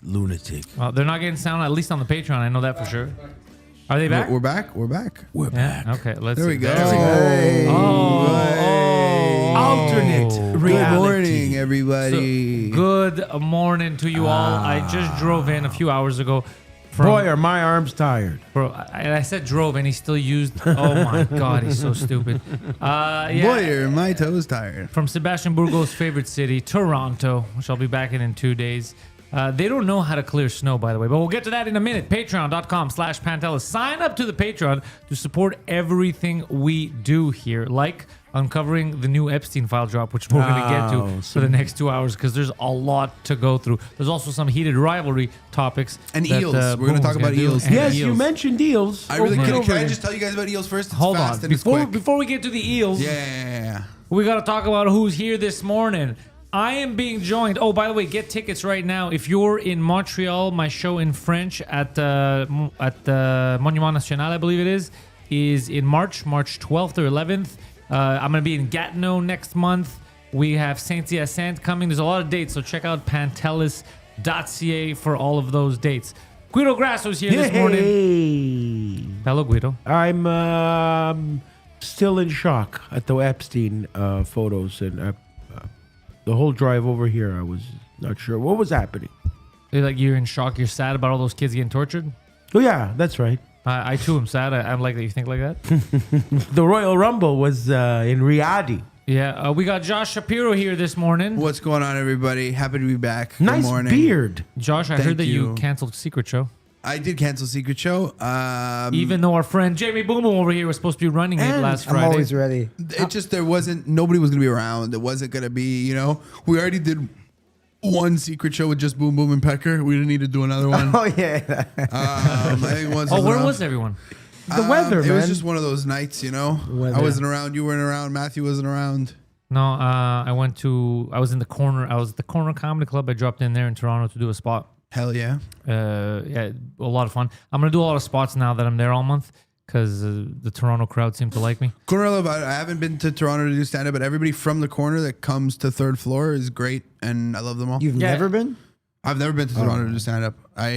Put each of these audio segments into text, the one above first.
lunatic. Well, they're not getting sound, at least on the Patreon. I know that for sure. Are they back? We're back. We're back. We're back. Okay, let's There see. we go. Hey. Alternate Good reality. morning, everybody. Good morning to you all. I just drove in a few hours ago. Boy, are my arms tired. Bro, I said drove and he still used. Oh my God, he's so stupid. Yeah. Boy, are my toes tired. From Sebastian Burgo's favorite city, Toronto, which I'll be back in 2 days. They don't know how to clear snow, by the way, but we'll get to that in a minute. Patreon.com/Pantelis. Sign up to the Patreon to support everything we do here, like uncovering the new Epstein file drop, which we're going to get to for the next 2 hours because there's a lot to go through. There's also some heated rivalry topics. And Eels. We're going to talk about Eels. Yes, you mentioned Eels. I really can I just tell you guys about Eels first? It's Hold fast on. and it's quick. Before we get to the Eels, Yeah. we got to talk about who's here this morning. I am being joined. Oh, by the way, get tickets right now. If you're in Montreal, my show in French at the Monument National, I believe it is in March 12th or 11th. I'm going to be in Gatineau next month. We have Saint-Hyacinthe coming. There's a lot of dates, so check out pantelis.ca for all of those dates. Guido Grasso's here this morning. Hello, Guido. I'm still in shock at the Epstein photos and the whole drive over here. I was not sure what was happening. You're in shock. You're sad about all those kids getting tortured. Oh yeah, that's right. I too am sad. I'm like that. You think like that? The Royal Rumble was in Riyadh. Yeah, we got Josh Shapiro here this morning. What's going on, everybody? Happy to be back. Good Nice morning. beard. Josh, I Thank heard that you you. canceled Secret Show. I did cancel Secret Show. Even though our friend Jamie Boom Boom over here was supposed to be running it last Friday. I'm always ready. It just, nobody was going to be around. It wasn't going to be, we already did one Secret Show with just Boom Boom and Pecker. We didn't need to do another one. Oh, yeah. I think once Where enough. was everyone? The weather, It man. was just one of those nights, Weather. I wasn't around. You weren't around. Matthew wasn't around. No, I was in the corner. I was at the Corner Comedy Club. I dropped in there in Toronto to do a spot. Hell yeah. Yeah, a lot of fun. I'm going to do a lot of spots now that I'm there all month because the Toronto crowd seemed to like me. Corner Love, I haven't been to Toronto to do stand-up, but everybody from the corner that comes to third floor is great, and I love them all. You've never been? I've never been to Toronto to do stand-up. I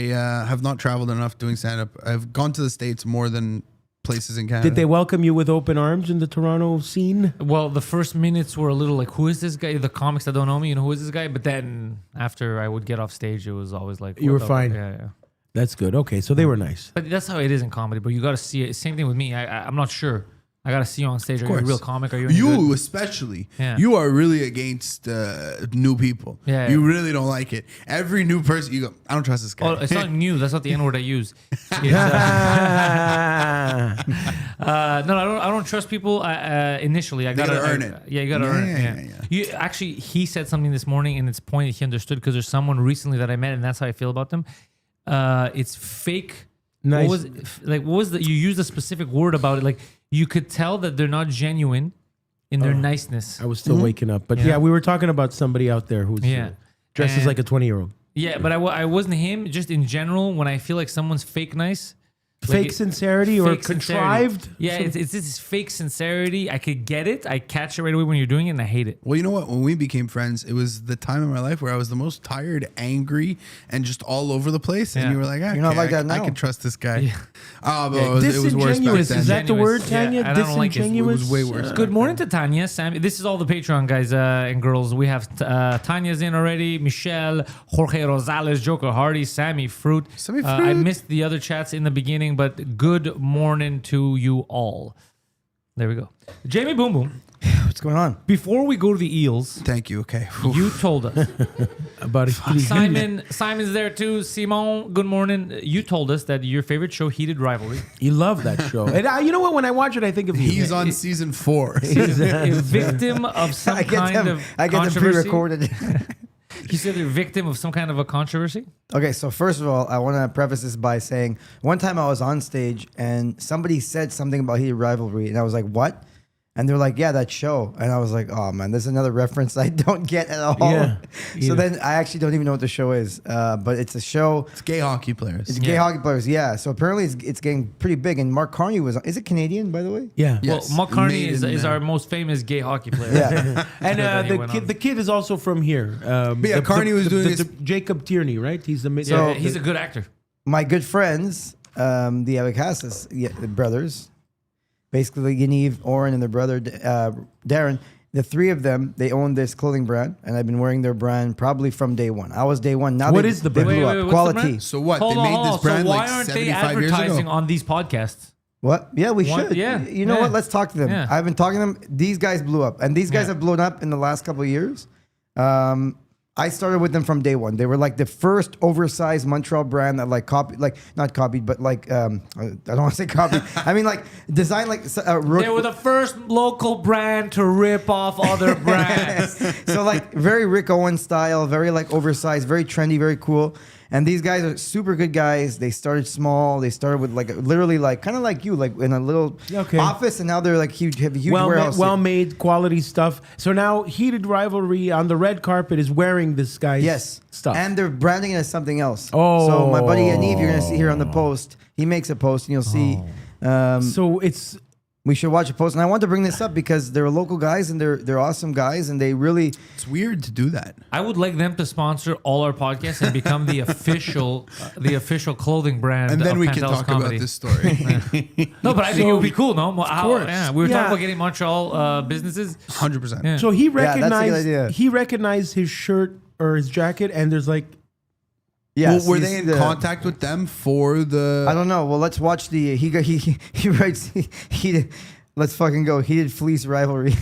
have not traveled enough doing stand-up. I've gone to the States more than places in Canada. Did they welcome you with open arms in the Toronto scene? Well, the first minutes were a little like, who is this guy? The comics that don't know me, who is this guy? But then after I would get off stage, it was always like, You were what the- fine. Yeah. That's good. Okay, so they were nice. But that's how it is in comedy, bro. You got to see it. Same thing with me. I'm not sure. I got to see you on stage. Are you a course. real comic? Are you any You good? especially. Yeah. You are really against new people. Yeah. You really don't like it. Every new person, you go, I don't trust this guy. Oh, it's not new. That's not the N word I use. It's, no, I don't trust people initially. I gotta earn it. Yeah, you gotta earn it. Yeah. You actually, he said something this morning, and it's pointed. He understood because there's someone recently that I met, and that's how I feel about them. It's fake. Nice. What was the? You used a specific word about it. Like you could tell that they're not genuine in their niceness. I was still waking up. But yeah, we were talking about somebody out there who's dresses And- like a 20-year-old. Yeah, but I wasn't him. Just in general, when I feel like someone's fake nice. Fake sincerity or fake sincerity. contrived? Yeah, it's this fake sincerity. I could get it. I catch it right away when you're doing it, and I hate it. Well, you know what? When we became friends, it was the time in my life where I was the most tired, angry, and just all all over the place. And Yeah. you were like, You're not like that I now. can trust this guy. Yeah. Oh, but it was worse back Disingenuous. then. Is that the word, Tanya? Yeah, I don't like it. It Disingenuous? was way worse. Good morning to Tanya, Sam. This is all the Patreon guys and girls. We have Tanya's in already. Michelle, Jorge Rosales, Joker Hardy, Sammy Fruit. Sammy I Fruit. missed the other chats in the beginning, but good morning to you all. There we go. Jamie Boom Boom. What's going on? Before we go to the Eels, Thank you. Okay. you told us. About Simon's there too. Simon, good morning. You told us that your favorite show, Heated Rivalry, You love that show. And you know what? When I watch it, I think of you. He's on season 4. is a victim of some kind of I get them controversy. pre-recorded. You said they're victim of some kind of a controversy? Okay, so first of all, I want to preface this by saying one time I was on stage and somebody said something about Heated Rivalry, and I was like, what? And they're like, yeah, that show. And I was like, oh man, there's another reference I don't get at all. Yeah. So then I actually don't even know what the show is. But it's a show. It's gay hockey players. It's gay hockey players, yeah. So apparently it's getting pretty big. And Mark Carney is it Canadian, by the way? Yeah. Yes. Well, Mark Carney Made is in, our most famous gay hockey player. Yeah. And Then he went on. the kid is also from here. yeah, Carney was doing his- Jacob Tierney, right? He's the Yeah, he's a good actor. My good friends, the Abacasas the brothers, basically Yaniv, Oren, and their brother Darren, the three of them, they own this clothing brand, and I've been wearing their brand probably from day one. I was day one. Now What they, is the they brand? blew Wait, up. what's the Quality. brand? So what? Hold they on, made hold this on. brand So why like aren't they 75 years advertising ago. on these podcasts? What? Yeah, we What? should. Yeah, You know yeah. what? Let's talk to them. Yeah. I've been talking to them. These guys blew up, and these guys Yeah. have blown up in the last couple of years. I started with them from day one. They were like the first oversized Montreal brand that like copied, like not copied, but like I don't want to say copied. I mean like designed like They were the first local brand to rip off other brands. so like very Rick Owens style, very like oversized, very trendy, very cool. And these guys are super good guys. They started small. They started with like literally like kind of like you, like in a little Okay. office, and now they're like huge, have a huge warehouse. well made quality stuff. So now Heated Rivalry on the red carpet is wearing this guy's Yes, stuff. and they're branding it as something else. Oh. So my buddy Yaniv, you're gonna see here on the post. He makes a post, and you'll see. So it's We should watch a post, and I want to bring this up because they're local guys and they're awesome guys, and they really. It's weird to do that. I would like them to sponsor all our podcasts and become the official clothing brand. And then of we can Pantelis talk Comedy. about this story. No, but I think it would be cool. No, of course. Yeah, we were Yeah. talking about getting Montreal businesses. 100%. Yeah. so he that's a good recognized idea. he recognized his shirt or his jacket, and there's like Yes, Well, were you they see in the- contact with them for the? I don't know. Well, let's watch the. He writes. He did. Let's fucking go. He did fleece rivalry.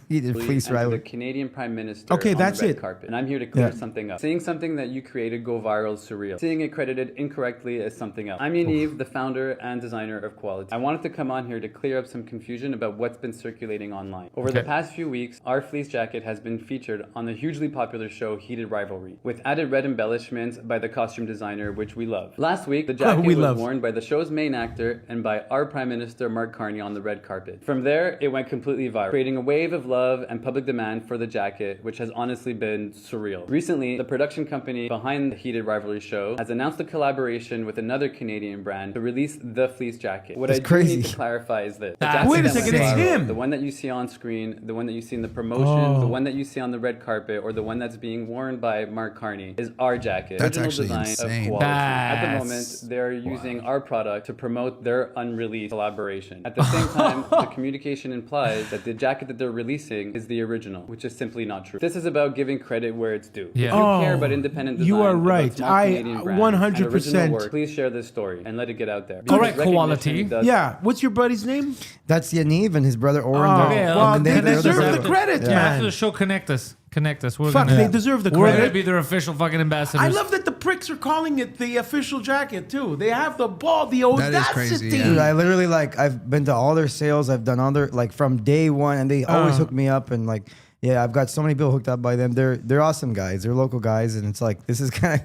He did fleece And to the rivalry. Canadian Prime Minister Okay, on that's the red it. carpet. And I'm here to clear Yeah. something up. Seeing something that you created go viral is surreal. Seeing it credited incorrectly is something else. I'm Yaniv, the founder and designer of Quality. I wanted to come on here to clear up some confusion about what's been circulating online. Over the past few weeks, our fleece jacket has been featured on the hugely popular show Heated Rivalry, with added red embellishments by the costume designer, which we love. Last week, the jacket We was love. worn by the show's main actor and by our Prime Minister Mark Carney on the red carpet. From there, it went completely viral, creating a wave of love and public demand for the jacket, which has honestly been surreal. Recently, the production company behind the Heated Rivalry show has announced a collaboration with another Canadian brand to release the fleece jacket. What That's I do crazy. need to clarify is this. The That's jacket Wait a that second, went it's viral, him. The one that you see on screen, the one that you see in the promotion, the one that you see on the red carpet, or the one that's being worn by Mark Carney is our jacket. That's Original actually design insane. of quality. At the That's moment, they're using our product to promote their unreleased collaboration. At the same time, the communication implies that the jacket that they're releasing is the original, which is simply not true. This is about giving credit where it's due. Yeah. If you Oh, care about independent design, you are about right. small I Canadian brands, 100% and original work, please share this story and let it get out there. Correct, Because quality. recognition does- yeah. What's your buddy's name? That's Yaniv and his brother Oren. Oh, They're- well, and they they're deserve other the brother. credit, Yeah. man. After the show, connect us. We're Fuck, gonna, they deserve the We're credit. gonna be their official fucking ambassadors. I love that the pricks are calling it the official jacket too. They have the ball, the That is audacity. crazy, Dude, yeah. I literally like I've been to all their sales. I've done all their like from day one, and they always hook me up. And like, yeah, I've got so many people hooked up by them. They're awesome guys. They're local guys, and it's like this is kind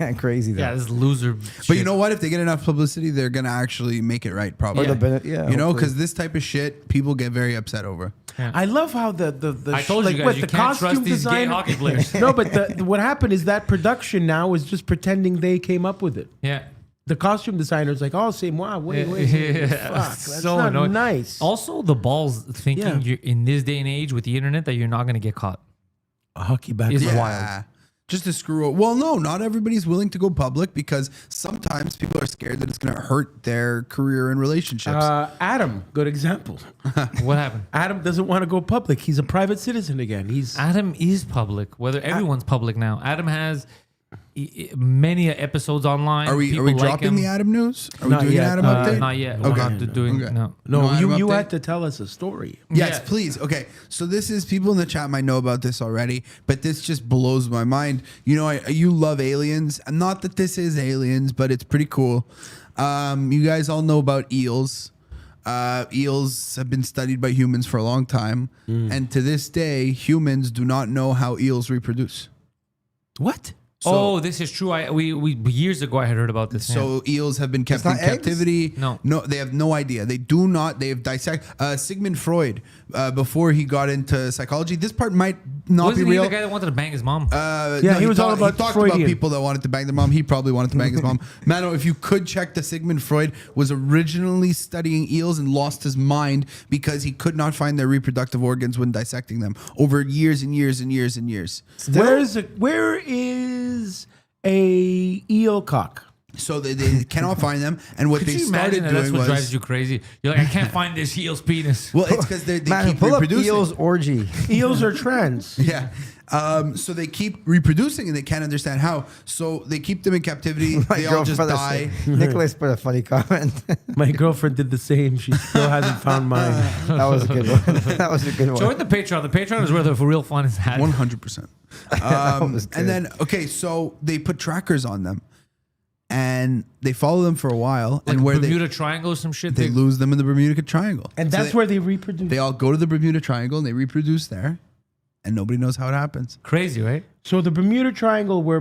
of crazy. Though. Yeah, this loser. But you know what? If they get enough publicity, they're gonna actually make it right. Probably. Or the bene- yeah, You know, hopefully. because this type of shit, people get very upset over. I love how the I told like, you guys, what, you the can't costume trust these gay designer- hockey players. No, but what happened is that production now is just pretending they came up with it. Yeah. The costume designer's like, oh, c'est moi. Wait. Yeah. Fuck, that's So not annoying. nice. Also, the balls thinking Yeah. you're in this day and age with the internet that you're not gonna get caught. A hockey back. Is then. wild. Just to screw up. Well, no, not everybody's willing to go public because sometimes people are scared that it's going to hurt their career and relationships. Adam, good example. What happened? Adam doesn't want to go public. He's a private citizen again. He's Adam is public. Whether everyone's public now. Adam has many episodes online. Are we People like dropping him. the Adam news? Are we Not doing yet. an Adam update? Not yet. Okay. We're not doing Okay. no. no. Adam You update? had to tell us a story. Yes, Yeah. please. Okay, so this is people in the chat might know about this already, but this just blows my mind. You know, you love aliens. Not that this is aliens, but it's pretty cool. You guys all know about eels. Eels have been studied by humans for a long time, and to this day, humans do not know how eels reproduce. What? Oh, this is true. We years ago I had heard about this. So eels have been kept in not eggs? captivity. No. They have no idea. They do not. They have dissected. Sigmund Freud, before he got into psychology, this part might not Wasn't be he real. the guy that wanted to bang his mom? Yeah, he was all about He talked Freudian. about people that wanted to bang their mom. He probably wanted to bang his mom. Mano, if you could check, the Sigmund Freud was originally studying eels and lost his mind because he could not find their reproductive organs when dissecting them over years and years and years and years. Where is a eel cock? So they cannot find them. And what Could they you started imagine that? That's doing what drives was, you crazy. You're like, I can't find this eel's penis. well, it's because they Man, keep pull up reproducing. Eels orgy. Eels are trans. Yeah. So they keep reproducing and they can't understand how. So they keep them in captivity. My They all just girlfriend die. Nicholas put a funny comment. My girlfriend did the same. She still hasn't found mine. That was a good one. That was a good one. Join the Patreon. The Patreon is where the real fun is had. 100%. was good. And then, okay, so they put trackers on them and they follow them for a while. Like and where Bermuda Triangle or some shit. they lose them in the Bermuda Triangle. And So that's they, where they reproduce. they all go to the Bermuda Triangle and they reproduce there. And nobody knows how it happens. Crazy, right? So the Bermuda Triangle, where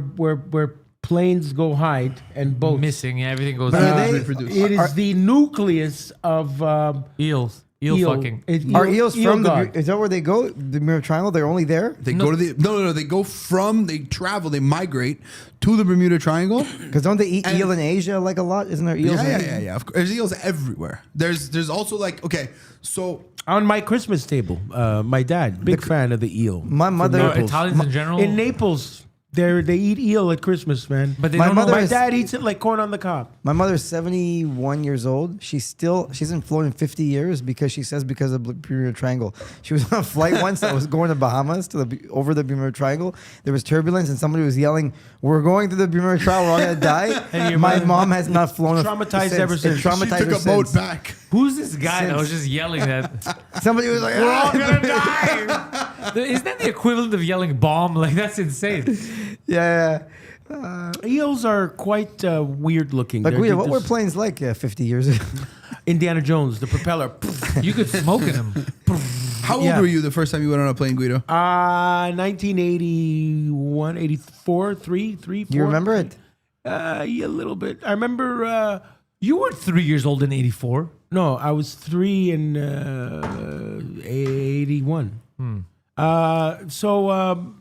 planes go hide and boats. Missing. Yeah, everything goes. But are down. they- reproduce. It is the nucleus of Eels. Eel fucking. Are eels eel from god. is that where they go? The Bermuda Triangle? They're only there? They go to the no. They go from they travel. They migrate to the Bermuda Triangle. Because don't they eat And- eel in Asia like a lot? Isn't there eels? in Asia? Yeah. Of course, there's eels everywhere. There's also like okay, so On my Christmas table, my dad, big fan of the eel. My mother- No, Naples. Italians in general. In Naples, they eat eel at Christmas, man. But they My don't mother know. my is- dad eats it like corn on the cob. My mother's 71 years old. She hasn't flown in 50 years because of the Bermuda Triangle. She was on a flight once that was going to Bahamas over the Bermuda Triangle. There was turbulence and somebody was yelling, "We're going to the Bermuda Triangle. We're all gonna die." And your My mother- mom has not flown Traumatized since. ever since. It traumatized she took her a boat since. back. Who's this guy that Since- was just yelling that? Somebody was like, We're all "Ah!" gonna die. Isn't that the equivalent of yelling bomb? Like that's insane. Yeah. Eels are quite weird looking. Like, They're Guido, what were just- planes like 50 years ago? Indiana Jones, the propeller. You could smoke in them. How old Yeah. were you the first time you went on a plane, Guido? 1981, 84, 3, 4. You remember it? Yeah, a little bit. I remember. You were 3 years old in '84. No, I was 3 in 81.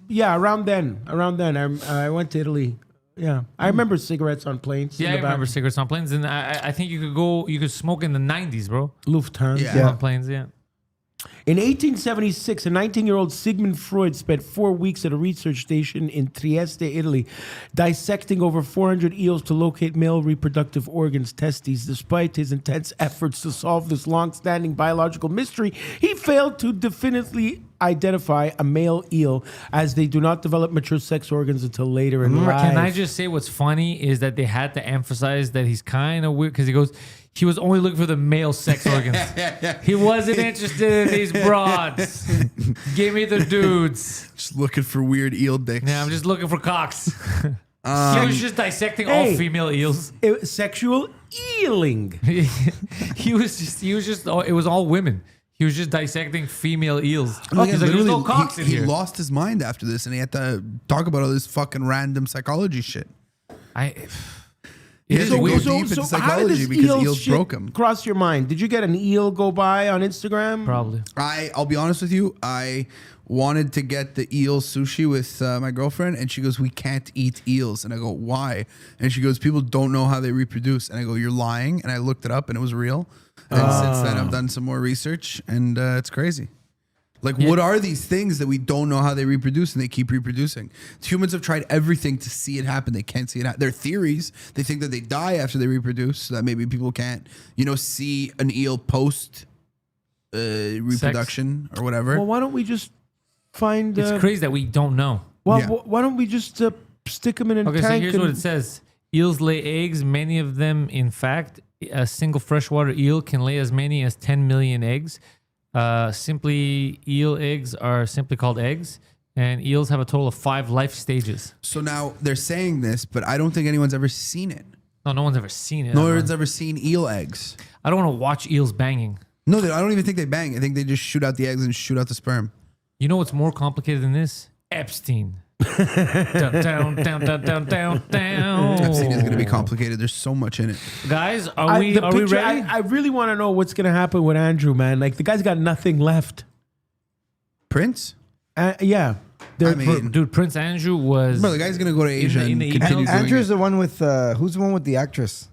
Yeah, around then. I went to Italy. Yeah, I remember cigarettes on planes. Yeah, in I the back. remember cigarettes on planes, and I think you could smoke in the '90s, bro. Lufthansa. Yeah. On planes, yeah. In 1876, a 19-year-old Sigmund Freud spent 4 weeks at a research station in Trieste, Italy, dissecting over 400 eels to locate male reproductive organs, testes. Despite his intense efforts to solve this long-standing biological mystery, he failed to definitively identify a male eel, as they do not develop mature sex organs until later in life. Can I just say what's funny is that they had to emphasize that he's kind of weird because he was only looking for the male sex organs. He wasn't interested in these broads. Give me the dudes. Just looking for weird eel dicks. Yeah, I'm just looking for cocks. He was just dissecting all Hey. female eels. Sexual eeling. He was just it was all women. He was just dissecting female eels. Like, He's like, there's no literally, cocks in he here. lost his mind after this, and he had to talk about all this fucking random psychology shit. It is So- weird. so- deep into how did psychology this because eel eels shit broke him. cross your mind? Did you get an eel go by on Instagram? Probably. I'll be honest with you. I wanted to get the eel sushi with my girlfriend, and she goes, "We can't eat eels." And I go, "Why?" And she goes, "People don't know how they reproduce." And I go, "You're lying." And I looked it up, and it was real. And since then, I've done some more research, and it's crazy. Like, what are these things that we don't know how they reproduce, and they keep reproducing? Humans have tried everything to see it happen. They can't see it happen. They're theories. They think that they die after they reproduce, so that maybe people can't, see an eel post reproduction or whatever. Well, why don't we just find? It's crazy that we don't know. Well, Yeah. why don't we just stick them in a Okay, tank? so here's what it says. Eels lay eggs, many of them, in fact, a single freshwater eel can lay as many as 10 million eggs. Eel eggs are simply called eggs, and eels have a total of 5 life stages. So now they're saying this, but I don't think anyone's ever seen it. No one's ever seen it. No one's ever seen eel eggs. I don't want to watch eels banging. No, I don't even think they bang. I think they just shoot out the eggs and shoot out the sperm. You know what's more complicated than this? Epstein. Down, down, down, down, down, Epstein is going to be down. complicated. There's so much in it. Guys, are we ready? I really want to know what's going to happen with Andrew, man. Like, the guy's got nothing left. Prince? Yeah. I mean, Dude, Prince Andrew was. bro, the guy's going to go to Asia in the and continue doing Andrew's it. the one with who's the one with the actress?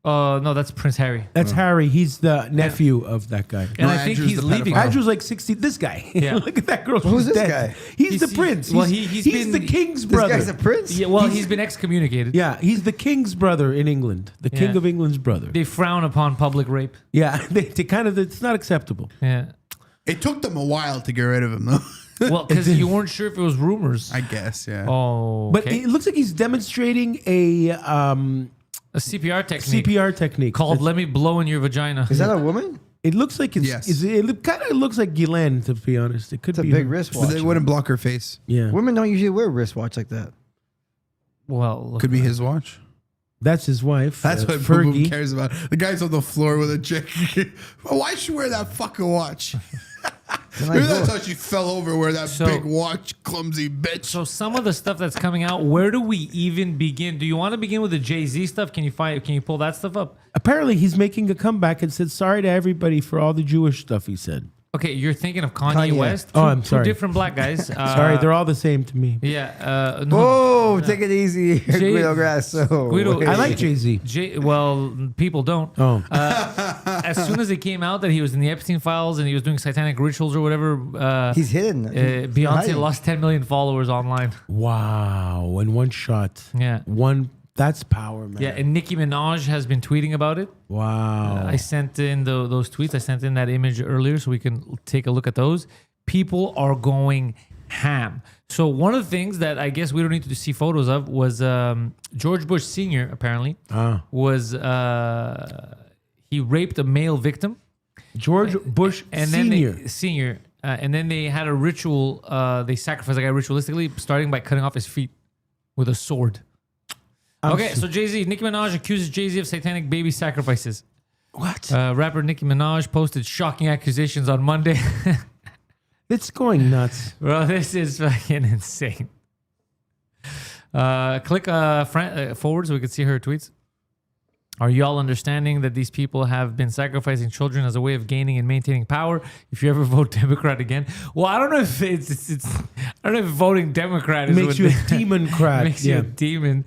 No, that's Prince Harry. That's Harry. He's the nephew of that guy. And No, I think Andrew's he's the leaving. pedophile. Andrew's like 60. This guy. Yeah. Look at that girl. Who's She's this dead. guy? He's the prince. well, he's he's the been- king's This brother. guy's a prince. Yeah, well, he's been excommunicated. Yeah, he's the king's brother in England. The king Yeah. of England's brother. They frown upon public rape. Yeah, they kind of, it's not acceptable. Yeah. It took them a while to get rid of him, though. Well, because you weren't sure if it was rumors. I guess, yeah. Oh, But okay. it looks like he's demonstrating a A CPR technique CPR technique called "Let me blow in your vagina." Is that a woman? It looks like it's. Yes. It kind of looks like Guylaine, to be honest. It could It's a be big her. But wristwatch. they wouldn't block her face. Yeah, Women don't usually wear a wristwatch like that. Well, look, Could be his watch. that's his wife. That's what Fergie. Fergie cares about. The guy's on the floor with a chick. Well, why should she wear that fucking watch? Maybe that's how she fell over, wear that So- big watch, clumsy bitch. so some of the stuff that's coming out, where do we even begin? Do you want to begin with the Jay-Z stuff? Can you pull that stuff up? Apparently, he's making a comeback and said sorry to everybody for all the Jewish stuff he said. Okay, you're thinking of Kanye, Kanye. West. Oh, Two- I'm sorry. Two different black guys. Sorry, they're all the same to me. Yeah. No. Whoa, take it easy, Jay- Guido Grasso. Guido- I like Jay Z. Well, people don't. Oh, As soon as it came out that he was in the Epstein files and he was doing satanic rituals or whatever, He's hidden. Beyonce hiding. lost 10 million followers online. wow! In one shot. Yeah. One. That's power, man. Yeah, and Nicki Minaj has been tweeting about it. Wow. I sent in those tweets. I sent in that image earlier so we can take a look at those. People are going ham. So one of the things that I guess we don't need to see photos of was George Bush Sr. apparently was he raped a male victim. George Bush And Senior. and then they had a ritual. They sacrificed the guy ritualistically, starting by cutting off his feet with a sword. Okay, so Jay-Z, Nicki Minaj accuses Jay-Z of satanic baby sacrifices. What? Rapper Nicki Minaj posted shocking accusations on Monday. It's going nuts. Bro, this is fucking insane. Click forward so we can see her tweets. Are you all understanding that these people have been sacrificing children as a way of gaining and maintaining power? If you ever vote Democrat again, well, I don't know if it's I don't know if voting Democrat is Makes what you a demon crack. makes you Yeah. a demon.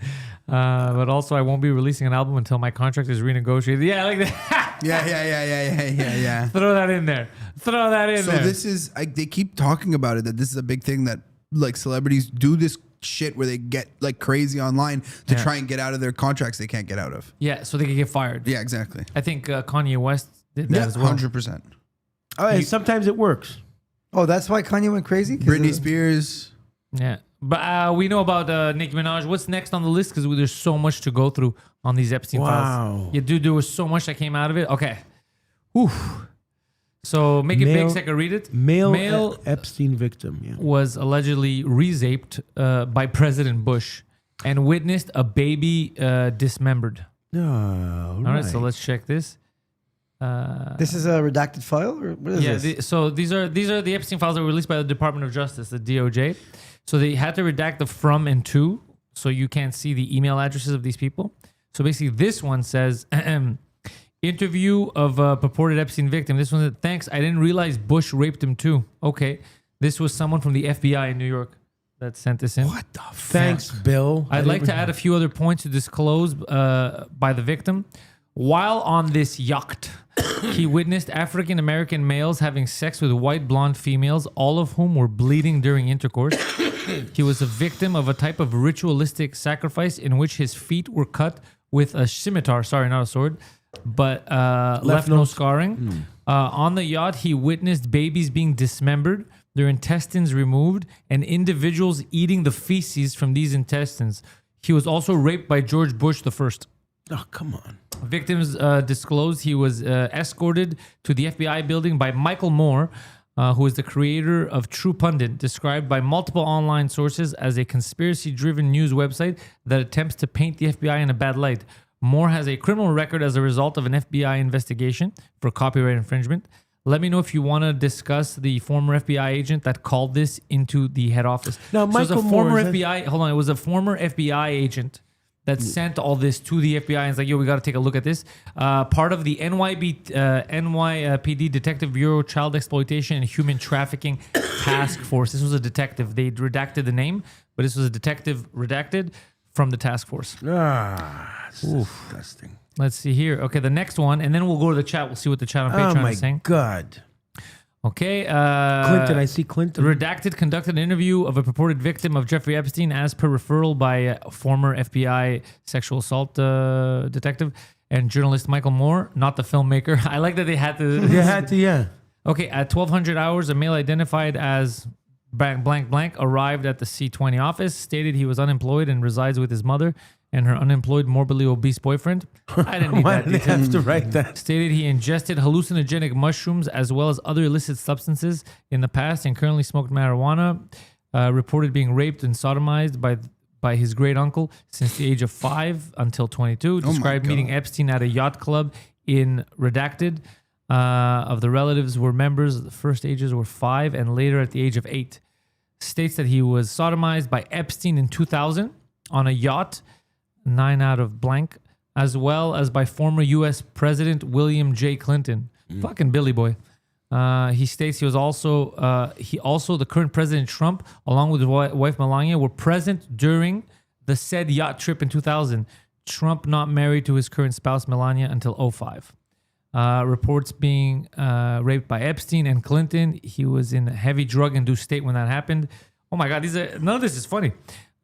But also, I won't be releasing an album until my contract is renegotiated. Yeah, like that. Yeah. Throw that in there. Throw that in So there. this is, they keep talking about it, that this is a big thing, that like celebrities do this shit where they get like crazy online to Yeah. try and get out of their contracts they can't get out of. Yeah, so they can get fired. Yeah, exactly. I think Kanye West did that Yeah, as well. 100%. Oh, and sometimes it works. Oh, that's why Kanye went crazy? 'Cause Britney of- Spears. Yeah. But we know about Nicki Minaj. What's next on the list? Because there's so much to go through on these Epstein Wow. files. Yeah, dude, there was so much that came out of it. Okay. Whew. So make it big Male- so I can read it. Male Epstein victim. Yeah. Was allegedly re-zaped by President Bush and witnessed a baby dismembered. No. All right, so let's check this. This is a redacted file, or what is Yeah, this? so these are the Epstein files that were released by the Department of Justice, the DOJ. So they had to redact the from and to, so you can't see the email addresses of these people. So basically, this one says interview of a purported Epstein victim. This one said, thanks. I didn't realize Bush raped him too. Okay, this was someone from the FBI in New York that sent this in. What the Thanks, Bill. I'd like to add a few other points to disclose by the victim. While on this yacht, he witnessed African American males having sex with white blonde females, all of whom were bleeding during intercourse. He was a victim of a type of ritualistic sacrifice in which his feet were cut with a scimitar, sorry, not a sword, but left no scarring. On the yacht, he witnessed babies being dismembered, their intestines removed, and individuals eating the feces from these intestines. He was also raped by George Bush the First. Oh, come on. Victims disclosed he was escorted to the FBI building by Michael Moore, who is the creator of True Pundit, described by multiple online sources as a conspiracy-driven news website that attempts to paint the FBI in a bad light. Moore has a criminal record as a result of an FBI investigation for copyright infringement. Let me know if you want to discuss the former FBI agent that called this into the head office. Now, so it was a Michael former Moore, is that- FBI. Hold on, it was a former FBI agent that sent all this to the FBI and it's like, yo, we got to take a look at this. Part of the NYPD Detective Bureau Child Exploitation and Human Trafficking Task Force. This was a detective. They redacted the name, but this was a detective redacted from the task force. It's disgusting. Let's see here. Okay, the next one, and then we'll go to the chat. We'll see what the chat on Oh Patreon my is saying. God. Okay. Clinton, I see Clinton. Redacted conducted an interview of a purported victim of Jeffrey Epstein as per referral by a former FBI sexual assault detective and journalist Michael Moore, not the filmmaker. I like that they had to. You had to, yeah. Okay, at 1200 hours, a male identified as blank blank arrived at the C20 office, stated he was unemployed and resides with his mother and her unemployed, morbidly obese boyfriend. I didn't need Why that did they detail. have to write that? Stated he ingested hallucinogenic mushrooms as well as other illicit substances in the past and currently smoked marijuana. Reported being raped and sodomized by his great uncle since the age of 5 until 22. Described meeting Epstein at a yacht club in Redacted. Of the relatives were members. The first ages were 5 and later at the age of 8. States that he was sodomized by Epstein in 2000 on a yacht, 9 out of blank, as well as by former U.S. President William J. Clinton. Fucking Billy boy. He states he also the current President Trump, along with his wife Melania, were present during the said yacht trip in 2000. Trump not married to his current spouse Melania until 2005. Reports being raped by Epstein and Clinton. He was in a heavy drug-induced state when that happened. Oh my God, none of this is funny.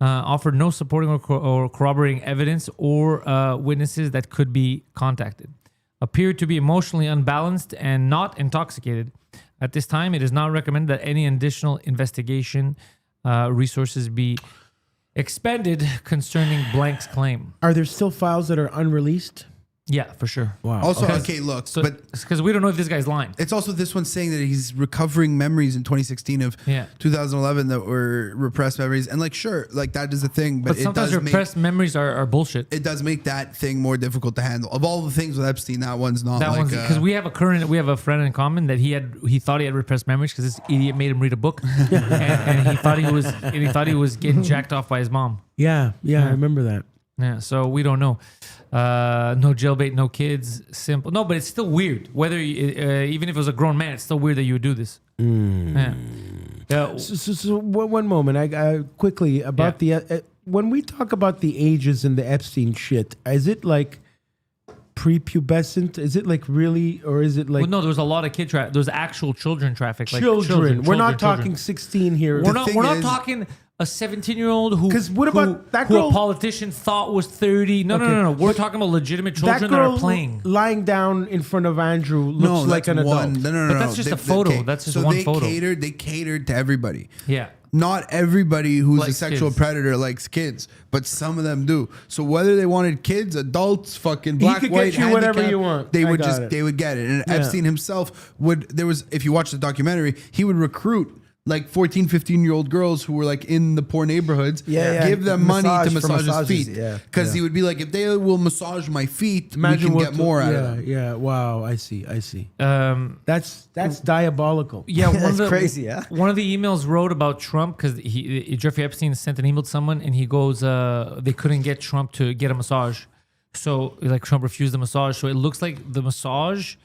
Offered no supporting or corroborating evidence or witnesses that could be contacted. Appeared to be emotionally unbalanced and not intoxicated. At this time, it is not recommended that any additional investigation resources be expended concerning Blank's claim. Are there still files that are unreleased? Yeah, for sure. Wow. Also, okay, look, So, but because we don't know if this guy's lying. it's also this one saying that he's recovering memories in 2016 of Yeah. 2011 that were repressed memories, and like sure, like that is a thing, But it sometimes does repressed memories are bullshit. it does make that thing more difficult to handle. Of all the things with Epstein, that one's not That like one's because we have a friend in common that he thought he had repressed memories because this idiot made him read a book, and he thought he was getting jacked off by his mom. Yeah, I remember that. Yeah, so we don't know. No jailbait, no kids. Simple. No, but it's still weird. Whether even if it was a grown man, it's still weird that you would do this. Yeah. So one moment. I quickly about the when we talk about the ages and the Epstein shit, is it like prepubescent? Is it like really, or is it like Well, no, there's a lot of there's actual children traffic. Like children? We're not children. talking 16 here. We're not thing we're is- not talking a 17-year-old who 'Cause what about that who girl- a politician thought was 30. No. We're talking about legitimate children that, girl are playing. lying down in front of Andrew looks no, like that's an adult. one. No. But that's just a photo. That's just one photo. They catered to everybody. Yeah. Not everybody who's a Likes sexual kids. predator likes kids, but some of them do. So whether they wanted kids, adults, fucking He black, could white, get you whatever handicap, you want. they I would got it. they would get it. And Epstein himself if you watch the documentary, he would recruit like 14, 15-year-old girls who were like in the poor neighborhoods, give them money to Massage for massage his massages, feet. yeah. Because he would be like, if they will massage my feet, Imagine we can what get more out of them. Yeah. Wow. I see. That's diabolical. Yeah, That's crazy, yeah? One of the emails wrote about Trump because Jeffrey Epstein sent an email to someone and he goes, they couldn't get Trump to get a massage. So like Trump refused the massage. So it looks like the massage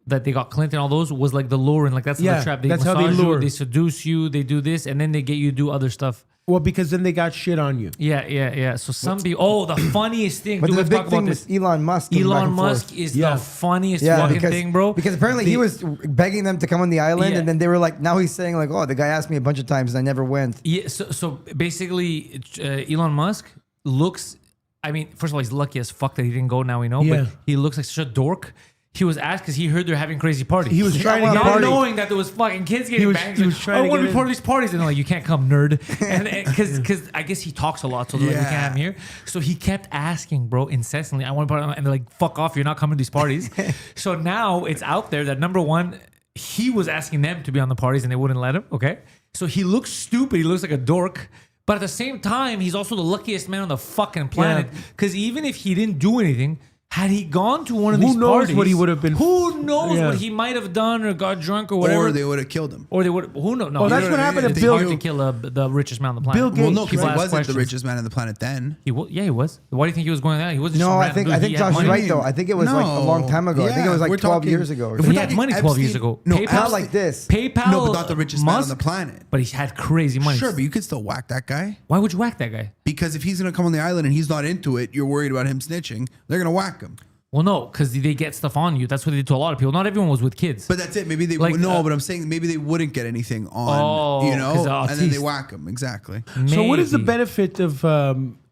that they got Clinton, all those was like the lure and like that's the trap. They that's how they massage you, lure. they seduce you, they do this, and then they get you to do other stuff. Well, because then they got shit on you. Yeah. So some people. The funniest thing. But Dude, the let's big talk thing about with this. Elon Musk. going back Elon and forth. Musk is Yeah. the funniest Yeah, fucking because, thing, bro. Because apparently he was begging them to come on the island, Yeah. and then they were like, now he's saying like, oh, the guy asked me a bunch of times and I never went. Yeah, so basically, Elon Musk looks. I mean, first of all, he's lucky as fuck that he didn't go. Now we know, Yeah. but he looks like such a dork. He was asked because he heard they're having crazy parties. He was trying to not get party. knowing that there was fucking kids getting was- banged. he was Like, trying to I want get to be part in. of these parties, and they're like, "You can't come, nerd." And because I guess he talks a lot, so they're like, "We can't have him here." So he kept asking, bro, incessantly, "I want to party," and they're like, "Fuck off! You're not coming to these parties." So now it's out there that number one, he was asking them to be on the parties and they wouldn't let him. Okay, so he looks stupid. He looks like a dork. But at the same time, he's also the luckiest man on the fucking planet. Because even if he didn't do anything, Had he gone to one of Who these knows parties, what he would have been- Who knows Yeah. what he might have done or got drunk or whatever. Or they would have killed him. Or they would. Who knows? No, Oh, that's you what know happened to It's Bill- hard to kill the richest man on the planet. Bill Well, Gates, no, because People he ask wasn't questions. the richest man on the planet then. He was. Why do you think he was going there? He wasn't. No, some I random think dude. I think He had Josh is money. right though. I think it was like a long time ago. I think it was like we're 12 talking- years ago. or if He we're had talking money 12 years Epstein- ago. No, PayPal- Not like this. PayPal. No, but not the richest man on Musk, the planet. But he had crazy money. Sure, but you could still whack that guy. Why would you whack that guy? Because if he's going to come on the island and he's not into it, you're worried about him snitching. They're going to whack him. Well, no, because they get stuff on you. That's what they did to a lot of people. Not everyone was with kids. But that's it. Maybe they Like, no, but I'm saying maybe they wouldn't get anything on, Oh, you know, 'cause and then they autistic. whack him. Exactly. So what is the Maybe. benefit of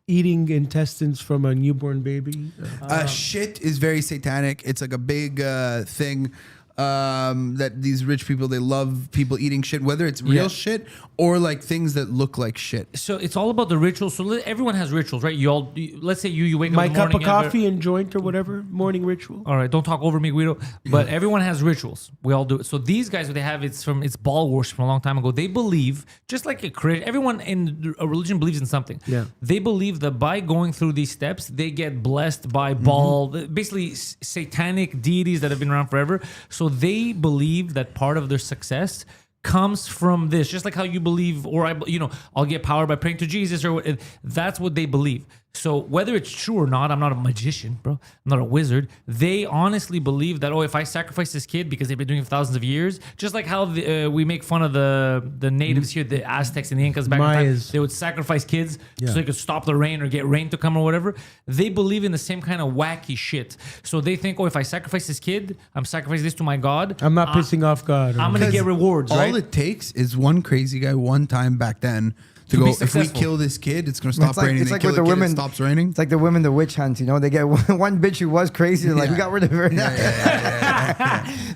eating intestines from a newborn baby? Shit is very satanic. It's like a big thing that these rich people, they love people eating shit, whether it's real Yeah. shit or like things that look like shit. So it's all about the rituals. So everyone has rituals, right? Let's say you wake My up in the cup of morning, you have a- coffee and joint or whatever, morning ritual. All right, don't talk over me, Guido. But everyone has rituals. We all do it. So these guys, what they have, it's ball worship from a long time ago. They believe, just like everyone in a religion believes in something. Yeah. They believe that by going through these steps, they get blessed by ball, basically satanic deities that have been around forever. So they believe that part of their success comes from this, just like how you believe, or I'll get power by praying to Jesus, or that's what they believe. So whether it's true or not, I'm not a magician, bro. I'm not a wizard. They honestly believe that, if I sacrifice this kid because they've been doing it for thousands of years, just like how we make fun of the natives here, the Aztecs and the Incas back in the Mayas. time, they would sacrifice kids so Yeah. they could stop the rain or get rain to come or whatever. They believe in the same kind of wacky shit. So they think, if I sacrifice this kid, I'm sacrificing this to my God. I'm not pissing off God. I'm gonna get rewards, All right? it takes is one crazy guy one time back then to be go, if we successful. kill this kid, it's going to stop It's like- raining. it's They like kill with the the kid, it women- stops raining. It's like the women, the witch hunt. They get one bitch who was crazy. They're like, we got rid of her.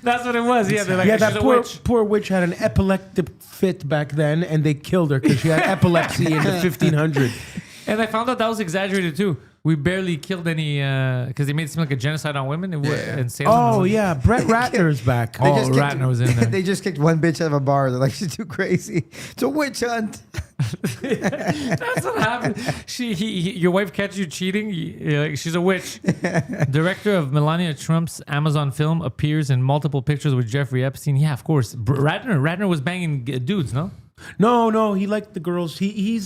That's what it was. Yeah, they're like, Yeah, she's that a poor witch. poor witch had an epileptic fit back then, and they killed her because she had epilepsy in the 1500s. And I found out that was exaggerated too. We barely killed any because they made it seem like a genocide on women. And Salem. Oh yeah, Brett Ratner's back. Oh, just kicked- Ratner was in there. They just kicked one bitch out of a bar. They're like, she's too crazy. It's a witch hunt. That's what happened. Your wife catches you cheating. You're like, she's a witch. Director of Melania Trump's Amazon film appears in multiple pictures with Jeffrey Epstein. Yeah, of course. Ratner was banging dudes, no? No, he liked the girls. He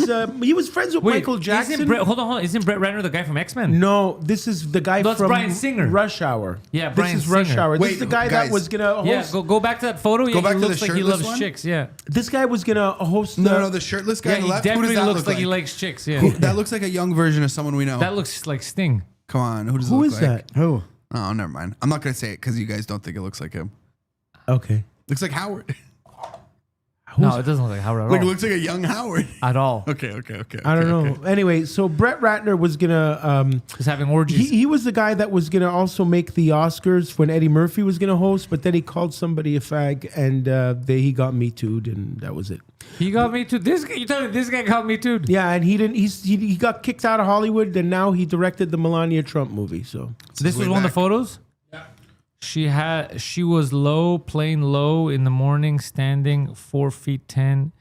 was friends with Michael Jackson. Hold on. Isn't Brett Ratner the guy from X-Men? No, this is the guy That's from Bryan Singer. Rush Hour. Yeah, this Bryan is Rush Singer. Hour. This Wait, is the guy guys. that was gonna host. Yeah, go back to that photo. Yeah, back he to looks the like he shirtless loves one? chicks. Yeah, This guy was gonna host. No, the shirtless guy yeah, on the he left. Who does definitely that looks look like he likes chicks. Yeah, That looks like a young version of someone we know. that looks like Sting. Come on, who does it Who look is like? that? Who? Oh, never mind. I'm not going to say it because you guys don't think it looks like him. Okay. Looks like Howard. No, it doesn't look like Howard at Like it all. looks like a young Howard. At all. Okay. I don't know. Anyway, so Brett Ratner was gonna. Just having orgies. He was the guy that was gonna also make the Oscars when Eddie Murphy was gonna host, but then he called somebody a fag, and he got me too'd, and that was it. He got me too. This guy, you tell me this guy got me too. Yeah, and he didn't. He got kicked out of Hollywood, and now he directed the Melania Trump movie. So This was way one of back. the photos. Yeah. She was low, playing low in the morning, standing 4'10"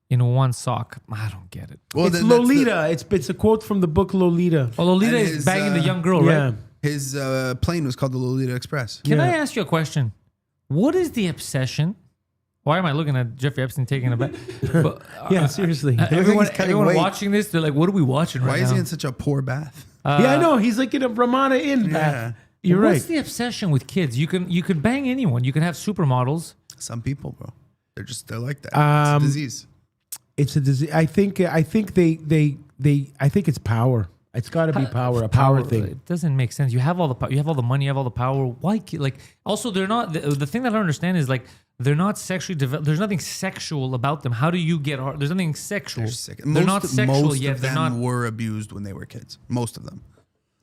in one sock. I don't get it. Well, it's then that's Lolita. It's a quote from the book Lolita. Oh, Lolita And is his, banging the young girl, Yeah. right? His plane was called the Lolita Express. Can Yeah. I ask you a question? What is the obsession? Why am I looking at Jeffrey Epstein taking a bet? But, Yeah, seriously. everyone, cutting everyone weight. watching this, they're like, "What are we watching right Why now?" is he in such a poor bath? Yeah, I know. He's like in a Ramada Inn. bath. You're What's right. the obsession with kids? You can bang anyone. You can have supermodels. Some people, bro. They're like that. Um, it's a disease. It's a disease. I think it's power. It's got to be power. A power thing. It doesn't make sense. You have all the you have all the money. You have all the power. Why? Like, also, they're not. The thing that I don't understand is like they're not sexually developed. There's nothing sexual about them. How do you get hard? There's nothing sexual. They're sick. They're not sexual most yet. of They're them not. were abused when they were kids. Most of them.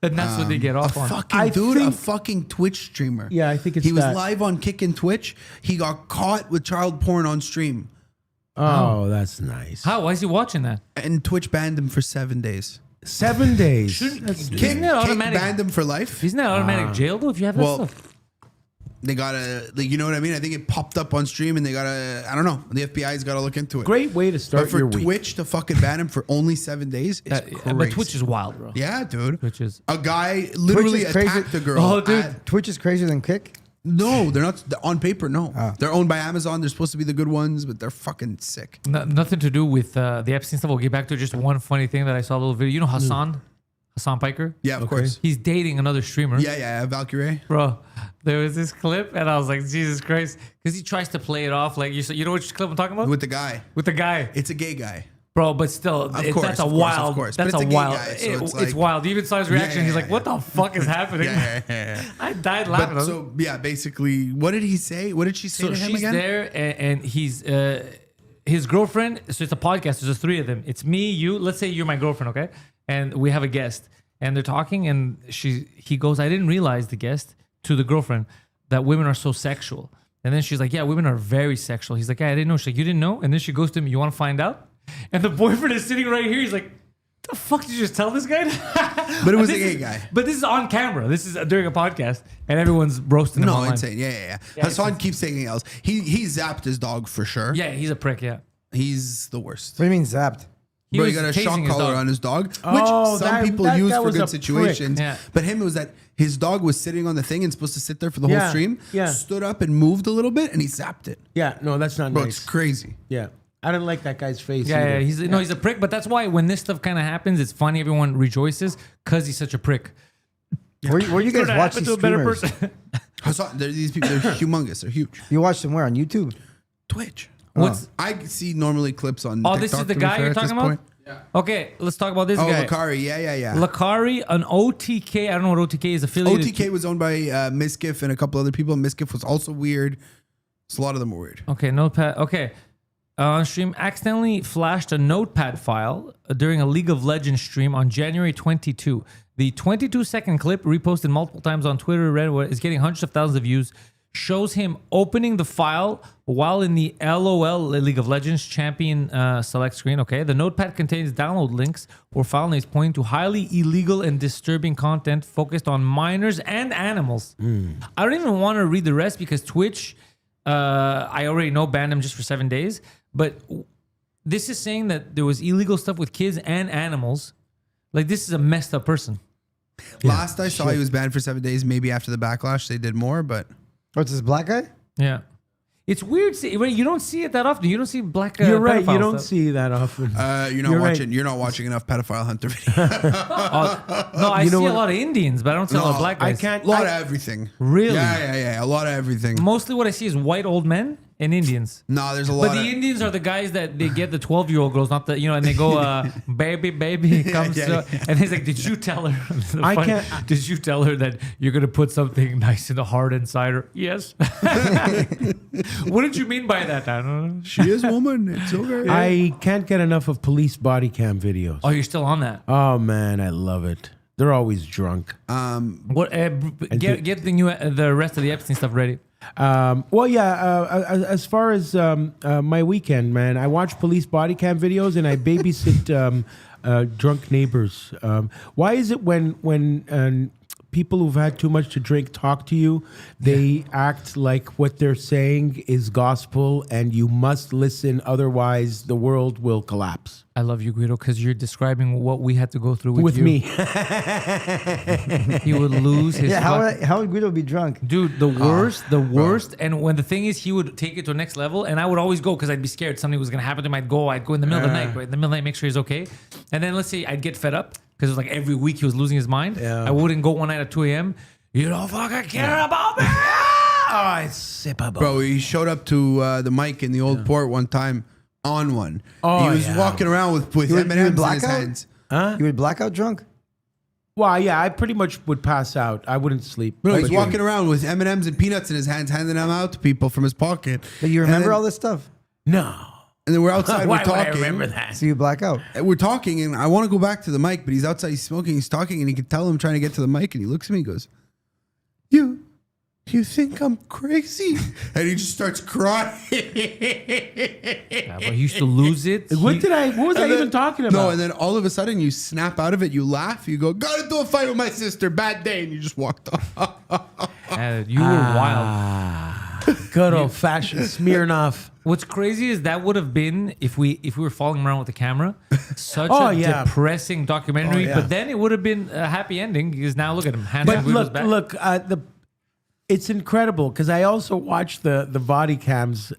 And that's what they get off on. Fucking I dude, a think- fucking Twitch streamer. Yeah, I think it's he was that. live on Kick and Twitch. He got caught with child porn on stream, Oh, that's nice. How? Why is he watching that? and Twitch banned him for 7 days. 7 days. Shouldn't- That's- Kick- Kick, Isn't that automatic? banned him for life. Isn't that automatic jail though? If you have that Well, stuff. they gotta, like, you know what I mean? I think it popped up on stream, and they gotta, I don't know. The FBI's gotta look into it. Great way to start But for your week. Twitch to fucking ban him for only 7 days is crazy. But Twitch is wild, bro. Yeah, dude. Twitch is. A guy literally Twitch is crazy. attacked a girl. Oh, dude. Twitch is crazier than Kick. No, they're not. On paper, no. They're owned by Amazon. They're supposed to be the good ones, but they're fucking sick. Nothing to do with the Epstein stuff. We'll get back to just one funny thing that I saw a little video. You know Hassan Piker? Yeah, of course. He's dating another streamer. Yeah, Valkyrie. Bro, there was this clip, and I was like, Jesus Christ. Because he tries to play it off like, you know which clip I'm talking about? With the guy. With the guy. It's a gay guy. Bro, but still, that's a wild. But That's it's a a gay wild. guy, so it's like- wild. Even saw his reaction. yeah, He's like, yeah. "What the fuck is happening?" Yeah. I died laughing. But so, yeah, basically, what did he say? What did she say So to him she's again? there, and he's his girlfriend. So it's a podcast. There's 3 of them. It's me, you. Let's say you're my girlfriend, okay? And we have a guest, and they're talking, and he goes, "I didn't realize," the guest to the girlfriend, "that women are so sexual." And then she's like, "Yeah, women are very sexual." He's like, "Yeah, I didn't know." She's like, "You didn't know?" And then she goes to him, "You want to find out?" And the boyfriend is sitting right here. He's like, "The fuck did you just tell this guy?" But it was a This gay is- guy. But this is on camera. This is during a podcast, and everyone's roasting him No, online. insane. Yeah. Hassan keeps taking L's. He zapped his dog for sure. Yeah, he's a prick. Yeah. He's the worst. What do you mean zapped? He Bro, was you got a tasing shock his collar dog. on his dog, which Oh, some people that use guy for was a good prick. situations. Yeah. But him, it was that his dog was sitting on the thing and supposed to sit there for the whole Yeah, stream. yeah. Stood up and moved a little bit, and he zapped it. Yeah, no, that's not Bro, nice. it's crazy. Yeah, I didn't like that guy's face. Yeah, either. he's a prick. But that's why when this stuff kind of happens, it's funny. Everyone rejoices because he's such a prick. Where you guys Gonna watch happen these to a better streamers? person. Hassan, these people, they're humongous. They're huge. You watch them where on YouTube? Twitch. What's I see normally clips on. Oh, TikTok, this is the to be guy fair, you're at this talking about? point. Okay, let's talk about this Oh, guy. Lakari. Yeah. Lakari, an OTK. I don't know what OTK is affiliated. OTK was owned by Miskiff and a couple other people. Miskiff was also weird. So a lot of them were weird. Okay, notepad. Okay. On stream, accidentally flashed a notepad file during a League of Legends stream on January 22. The 22-second clip, reposted multiple times on Twitter, Reddit, is getting hundreds of thousands of views. Shows him opening the file while in the LOL League of Legends champion select screen. Okay, the notepad contains download links or file names pointing to highly illegal and disturbing content focused on minors and animals. I don't even want to read the rest because Twitch, I already know, banned him just for 7 days. But this is saying that there was illegal stuff with kids and animals. Like, this is a messed up person. Last I saw, he was banned for 7 days. Maybe after the backlash, they did more, but. What's this black guy? Yeah. It's weird. You don't see it that often. You don't see black. You're right. pedophile You don't stuff. see that often. You're not You're watching. right. You're not watching enough pedophile hunter videos. No, I You know see what? a lot of Indians, but I don't see a lot of black I guys. can't. A lot I- of everything. Really? Yeah. A lot of everything. Mostly what I see is white old men and Indians. No, there's a lot. But the Indians are the guys that they get the 12-year-old girls, not the, and they go, baby, comes yeah. and he's like, did you tell her? The I funny- can't- Did you tell her that you're going to put something nice in the heart inside her? Yes. What did you mean by that? I don't know. She is woman. It's okay. I can't get enough of police body cam videos. Oh, you're still on that. Oh man, I love it. They're always drunk. What? Get the rest of the Epstein stuff ready. Well, yeah. As far as my weekend, man, I watch police body cam videos and I babysit drunk neighbors. Why is it when people who've had too much to drink talk to you, they act like what they're saying is gospel and you must listen, otherwise the world will collapse? I love you, Guido, because you're describing what we had to go through with you. me. He would lose his. Yeah, how would Guido be drunk? Dude, the worst. And when the thing is, he would take it to the next level, and I would always go because I'd be scared something was gonna happen to him. I'd go in the middle of the night, right? In the middle of the night, make sure he's okay. And then let's say I'd get fed up because it was like every week he was losing his mind. Yeah. I wouldn't go one night at 2 a.m. You don't fucking care about me. Oh, it's sippable. Bro, he showed up to the mic in the old port one time on one. Oh, he was yeah. walking around with You would M&Ms in his blackout? hands. You would blackout drunk? Well, yeah, I pretty much would pass out. I wouldn't sleep. Bro, he's But- walking around with M&Ms and peanuts in his hands, handing them out to people from his pocket. But you And remember then- all this stuff? No. And then we're outside, Why we're would I talking. remember that? So you black out. And we're talking, and I want to go back to the mic, but he's outside, he's smoking, he's talking, and he can tell him trying to get to the mic, and he looks at me and goes, You think I'm crazy? And he just starts crying. Yeah, but he used to lose it. What was I And then- even talking about? No, and then all of a sudden you snap out of it, you laugh, you go, got into a fight with my sister, bad day, and you just walked off. Yeah, you were wild. Good old fashioned Smirnoff. What's crazy is that would have been if we were following around with the camera, such Oh, a yeah. depressing documentary. Oh, yeah. But then it would have been a happy ending because now look at him. But look, it's incredible because I also watch the body cams.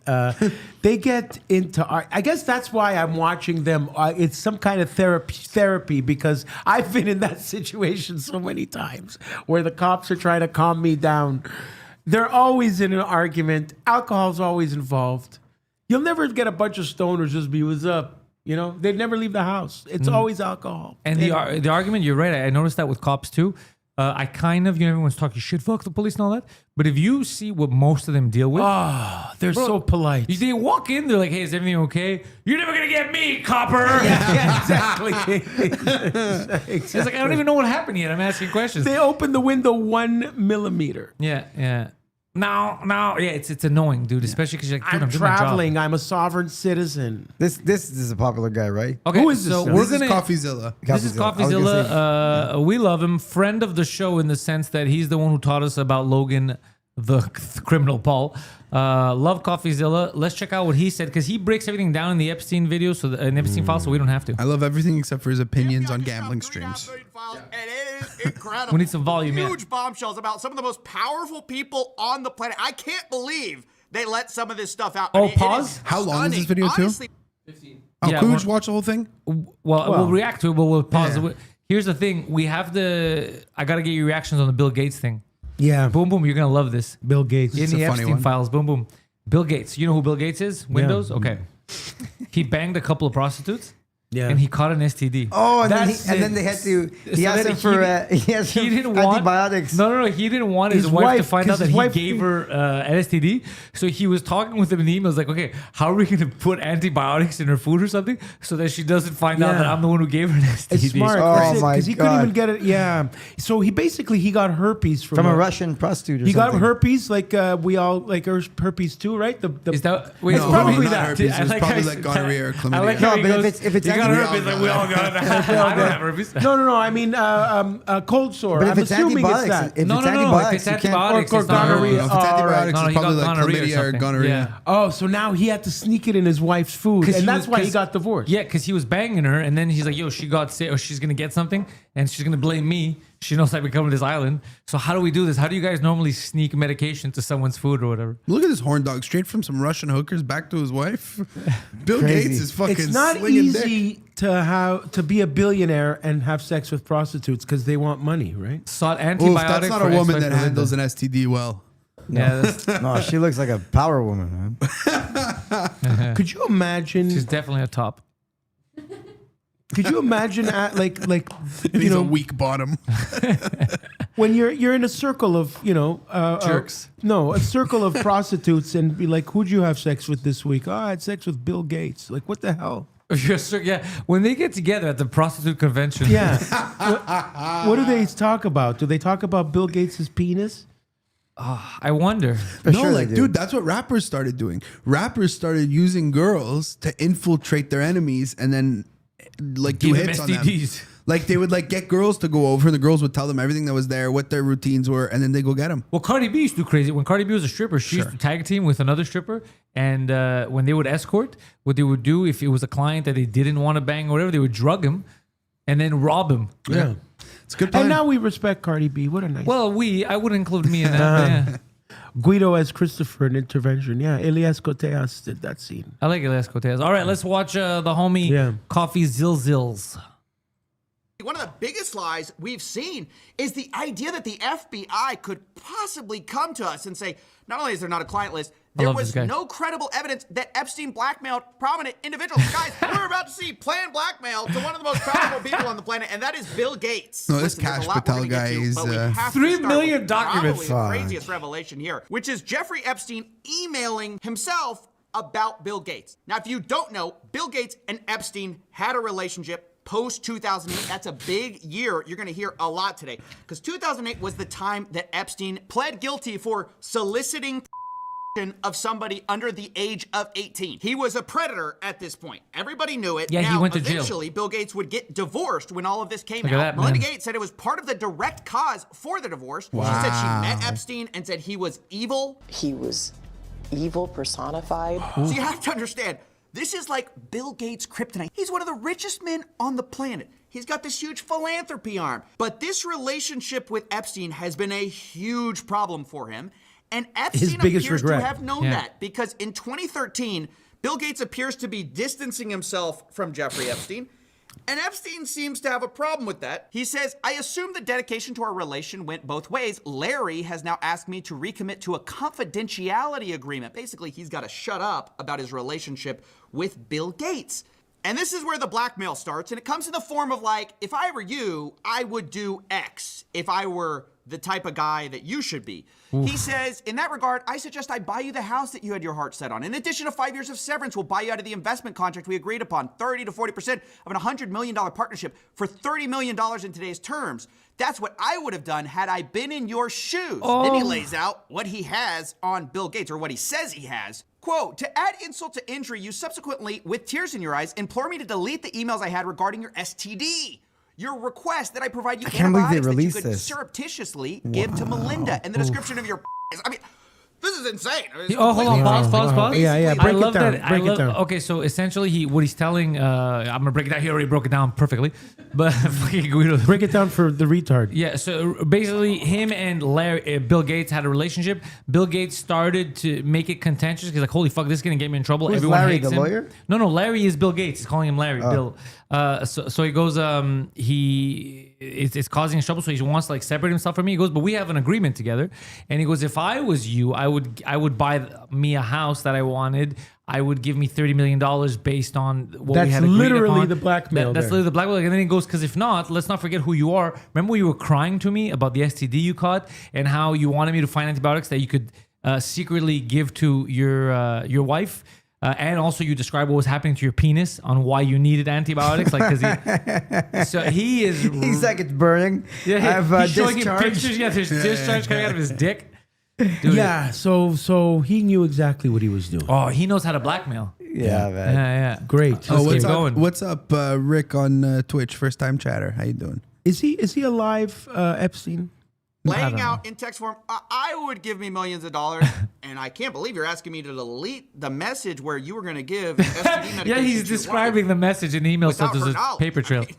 They get into art. I guess that's why I'm watching them. It's some kind of therapy because I've been in that situation so many times where the cops are trying to calm me down. They're always in an argument. Alcohol's always involved. You'll never get a bunch of stoners just be, what's up? You know, they'd never leave the house. It's always alcohol. And the argument, you're right. I noticed that with cops too. I kind of, everyone's talking shit, fuck the police and all that. But if you see what most of them deal with, They're so polite. they walk in, they're like, hey, is everything okay? You're never going to get me, copper. Yeah, exactly. It's like, I don't even know what happened yet. I'm asking questions. They open the window 1 millimeter. Yeah. No, yeah, it's annoying, dude. Especially because you're like, dude, I'm I'm doing my job. traveling. I'm a sovereign citizen. This is a popular guy, right? Okay, Who is this so guy? we're This is gonna. Coffeezilla. This is I was gonna say- Coffeezilla. We love him. Friend of the show in the sense that he's the one who taught us about Logan, the criminal Paul. Love Coffeezilla. Let's check out what he said because he breaks everything down in the Epstein video, in Epstein file, so we don't have to. I love everything except for his opinions FBI on just gambling found 3.5 streams. million files, and it is incredible. We need some volume, yeah. Huge bombshells about some of the most powerful people on the planet. I can't believe they let some of this stuff out. Oh, it is pause? How long is stunning. this video, too? Honestly, Oh, Yeah, can we we're- just watch the whole thing? Well, we'll react to it, but we'll pause. Yeah. Here's the thing: we have I gotta get your reactions on the Bill Gates thing. Yeah. Boom, boom. You're gonna love this. Bill Gates. In It's the a funny Epstein one. files, boom, boom. Bill Gates. You know who Bill Gates is? Windows. Okay. He banged a couple of prostitutes. Yeah. And he caught an STD. Oh, and That's then they had to. He So asked then him for. He asked he him didn't want antibiotics. No. He didn't want his His wife to wife, find out 'cause that his he wife- gave her an STD. So he was talking with him in the emails like, okay, how are we going to put antibiotics in her food or something so that she doesn't find out Yeah. that I'm the one who gave her an STD? It's smart Oh, my because he couldn't God. even get it. Yeah. So he got herpes From a Russian prostitute or He something. got herpes like we all like herpes too, right? The Is that wait, It's No, probably not that. herpes. I It's like probably how like he- gonorrhea or chlamydia. I like No, how he but if goes, it's- if it's you got anti- herpes, like we all got it. I don't have herpes. No. I mean, cold sore. But if I'm it's assuming it's antibiotics, that. if No, it's no, no. If antibiotics, it's you can't. antibiotics, or it's not gonorrhea. No, if herpes. it's Oh, antibiotics, No, no, it's he probably got like gonorrhea or chlamydia or something. gonorrhea. Yeah. Oh, so now he had to sneak it in his wife's food, 'Cause and he that's was- why he 'cause- got divorced. Yeah, because he was banging her, and then he's like, "Yo, she got sick, or she's gonna get something, and she's gonna blame me. She knows that we come to this island. So how do we do this? How do you guys normally sneak medication to someone's food or whatever?" Look at this horn dog, straight from some Russian hookers back to his wife. Bill Crazy. Gates is fucking. It's not slinging dick. easy to be a billionaire and have sex with prostitutes because they want money, right? Sought Oof, antibiotics. that's not for a woman ex-wife that Belinda. handles an STD well. Yeah, that's, No, she looks like a power woman, man. Could you imagine? she's definitely a top. Could you imagine like He's you know a weak bottom. when you're in a circle of Jerks. No, a circle of prostitutes and be like, who'd you have sex with this week? Oh, I had sex with Bill Gates. Like, what the hell? Yeah, when they get together at the prostitute convention. Yeah. what do they talk about? Do they talk about Bill Gates' penis? I wonder. For No, sure like, they do. dude, that's what rappers started doing. Rappers started using girls to infiltrate their enemies and then like do Give them hits on them. STDs. Like they would like get girls to go over, and the girls would tell them everything that was there, what their routines were, and then they go get them. Well, Cardi B used to do crazy. When Cardi B was a stripper, she used to tag team with another stripper. And when they would escort, what they would do, if it was a client that they didn't want to bang or whatever, they would drug him and then rob him. Yeah. It's a good plan. And now we respect Cardi B. What a nice. Well, I would include me in that. Yeah. Guido as Christopher in Intervention. Yeah, Elias Koteas did that scene. I like Elias Cortez. All right, let's watch the homie Yeah. Coffee Zilzils. one of the biggest lies we've seen is the idea that the FBI could possibly come to us and say, not only is there not a client list, there love was this guy. no credible evidence that Epstein blackmailed prominent individuals. Guys, we're about to see planned blackmail to one of the most powerful people on the planet, and that is Bill Gates. No, this Listen, there's a Cash lot we're Patel gonna get guy to, is, but we have to 3 start million with documents. Probably the craziest revelation here, which is Jeffrey Epstein emailing himself about Bill Gates. Now, if you don't know, Bill Gates and Epstein had a relationship post 2008. That's a big year. You're going to hear a lot today because 2008 was the time that Epstein pled guilty for soliciting of somebody under the age of 18. He was a predator at this point. Everybody knew it. Yeah, now, he went to jail. Eventually, Bill Gates would get divorced when all of this came Look at out. that, Melinda man. Gates said it was part of the direct cause for the divorce. She said she met Epstein and said he was evil. He was evil personified. So you have to understand, this is like Bill Gates' kryptonite. He's one of the richest men on the planet. He's got this huge philanthropy arm. But this relationship with Epstein has been a huge problem for him. And Epstein biggest appears regret. to have known Yeah. that because in 2013, Bill Gates appears to be distancing himself from Jeffrey Epstein. And Epstein seems to have a problem with that. He says, I assume the dedication to our relation went both ways. Larry has now asked me to recommit to a confidentiality agreement. Basically, he's got to shut up about his relationship with Bill Gates. And this is where the blackmail starts. And it comes in the form of like, if I were you, I would do X if I were the type of guy that you should be. He says, in that regard, I suggest I buy you the house that you had your heart set on. In addition to 5 years of severance, we'll buy you out of the investment contract we agreed upon, 30 to 40% of an $100 million partnership for $30 million in today's terms. That's what I would have done had I been in your shoes. Then he lays out what he has on Bill Gates, or what he says he has. Quote, to add insult to injury, you subsequently, with tears in your eyes, implore me to delete the emails I had regarding your STD. Your request that I provide you can't believe they antibiotics that you released could this. surreptitiously give to Melinda, and the description of your I mean, this is insane. It's Oh, hold on, completely- pause. Yeah, yeah, I break it love down, that. break it down. Okay, so essentially, what he's telling, I'm gonna break it down. He already broke it down perfectly, but fucking Guido. Break it down for the retard. Yeah, so basically, him and Larry, Bill Gates had a relationship. Bill Gates started to make it contentious because, like, holy fuck, this is gonna get me in trouble. Who's Everyone Larry, hates the him. lawyer? No, Larry is Bill Gates. He's calling him Larry. Bill. So he goes, it's causing trouble. So he wants to like separate himself from me. He goes, but we have an agreement together. And he goes, if I was you, I would buy me a house that I wanted. I would give me $30 million based on what That's we had agreed literally upon. the blackmail That's there. literally the blackmail. And then he goes, because if not, let's not forget who you are. Remember when you were crying to me about the STD you caught and how you wanted me to find antibiotics that you could secretly give to your wife? And also, you describe what was happening to your penis on why you needed antibiotics, like because so he is. He's like, it's burning. Yeah, I have he's showing you discharge. pictures. Yeah, there's discharge coming out of his dick. Dude, Yeah, so he knew exactly what he was doing. Oh, he knows how to blackmail. Yeah, man. Yeah. Great. Oh, Let's what's keep up? going. What's up, Rick on Twitch? First time chatter. How you doing? Is he alive, Epstein? Laying out in text form, I would give me millions of dollars, and I can't believe you're asking me to delete the message where you were going to give STD medication. Yeah, he's you describing the message in email so without there's her a knowledge. paper trail. I mean,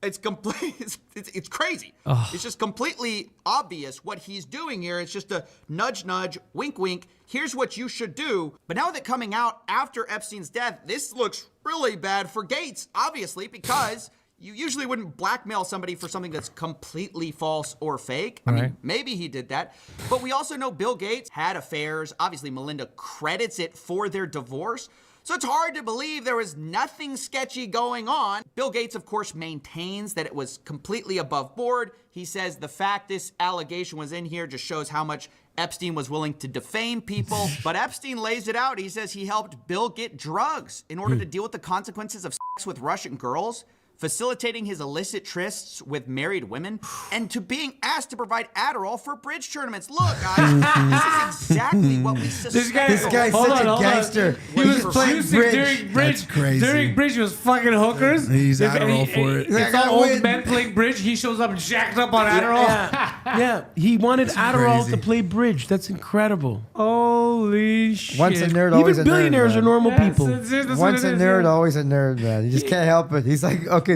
it's complete. It's crazy. It's just completely obvious what he's doing here. It's just a nudge, nudge, wink, wink. Here's what you should do. But now that coming out after Epstein's death, this looks really bad for Gates, obviously, because you usually wouldn't blackmail somebody for something that's completely false or fake. I mean, maybe he did that. But we also know Bill Gates had affairs. Obviously, Melinda credits it for their divorce. So it's hard to believe there was nothing sketchy going on. Bill Gates, of course, maintains that it was completely above board. He says the fact this allegation was in here just shows how much Epstein was willing to defame people. But Epstein lays it out. He says he helped Bill get drugs in order to deal with the consequences of sex with Russian girls, facilitating his illicit trysts with married women, and to being asked to provide Adderall for bridge tournaments. Look, guys, this is exactly what we suspect. This guy's Hold such on, a hold on. gangster. He was playing abusive bridge. during bridge. That's crazy. During bridge, he was fucking hookers. He's If Adderall any- for it. It's I all gotta old win. men playing bridge. He shows up jacked up on Adderall. Yeah, he wanted Adderall crazy. to play bridge. That's incredible. Holy shit. Once a nerd, always a Even nerd. billionaires man. are normal That's people. what Once it a is, nerd, yeah. always a nerd, man. You just can't help it. He's like, okay,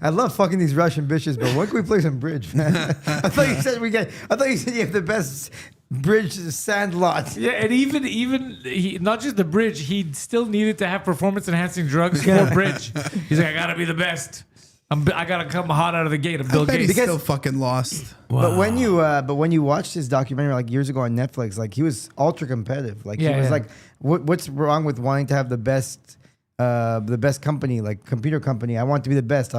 I love fucking these Russian bitches, but when can we play some bridge, man? I thought you said you have the best bridge sand lot. Yeah, and even he, not just the bridge, he still needed to have performance enhancing drugs for bridge. He's like, I gotta be the best. I gotta come hot out of the gate. I'm Bill I bet he's Gates. still fucking lost. But when you watched his documentary like years ago on Netflix, like he was ultra competitive. Like he Yeah, was yeah. like, what's wrong with wanting to have the best company, like computer company? I want to be the best. I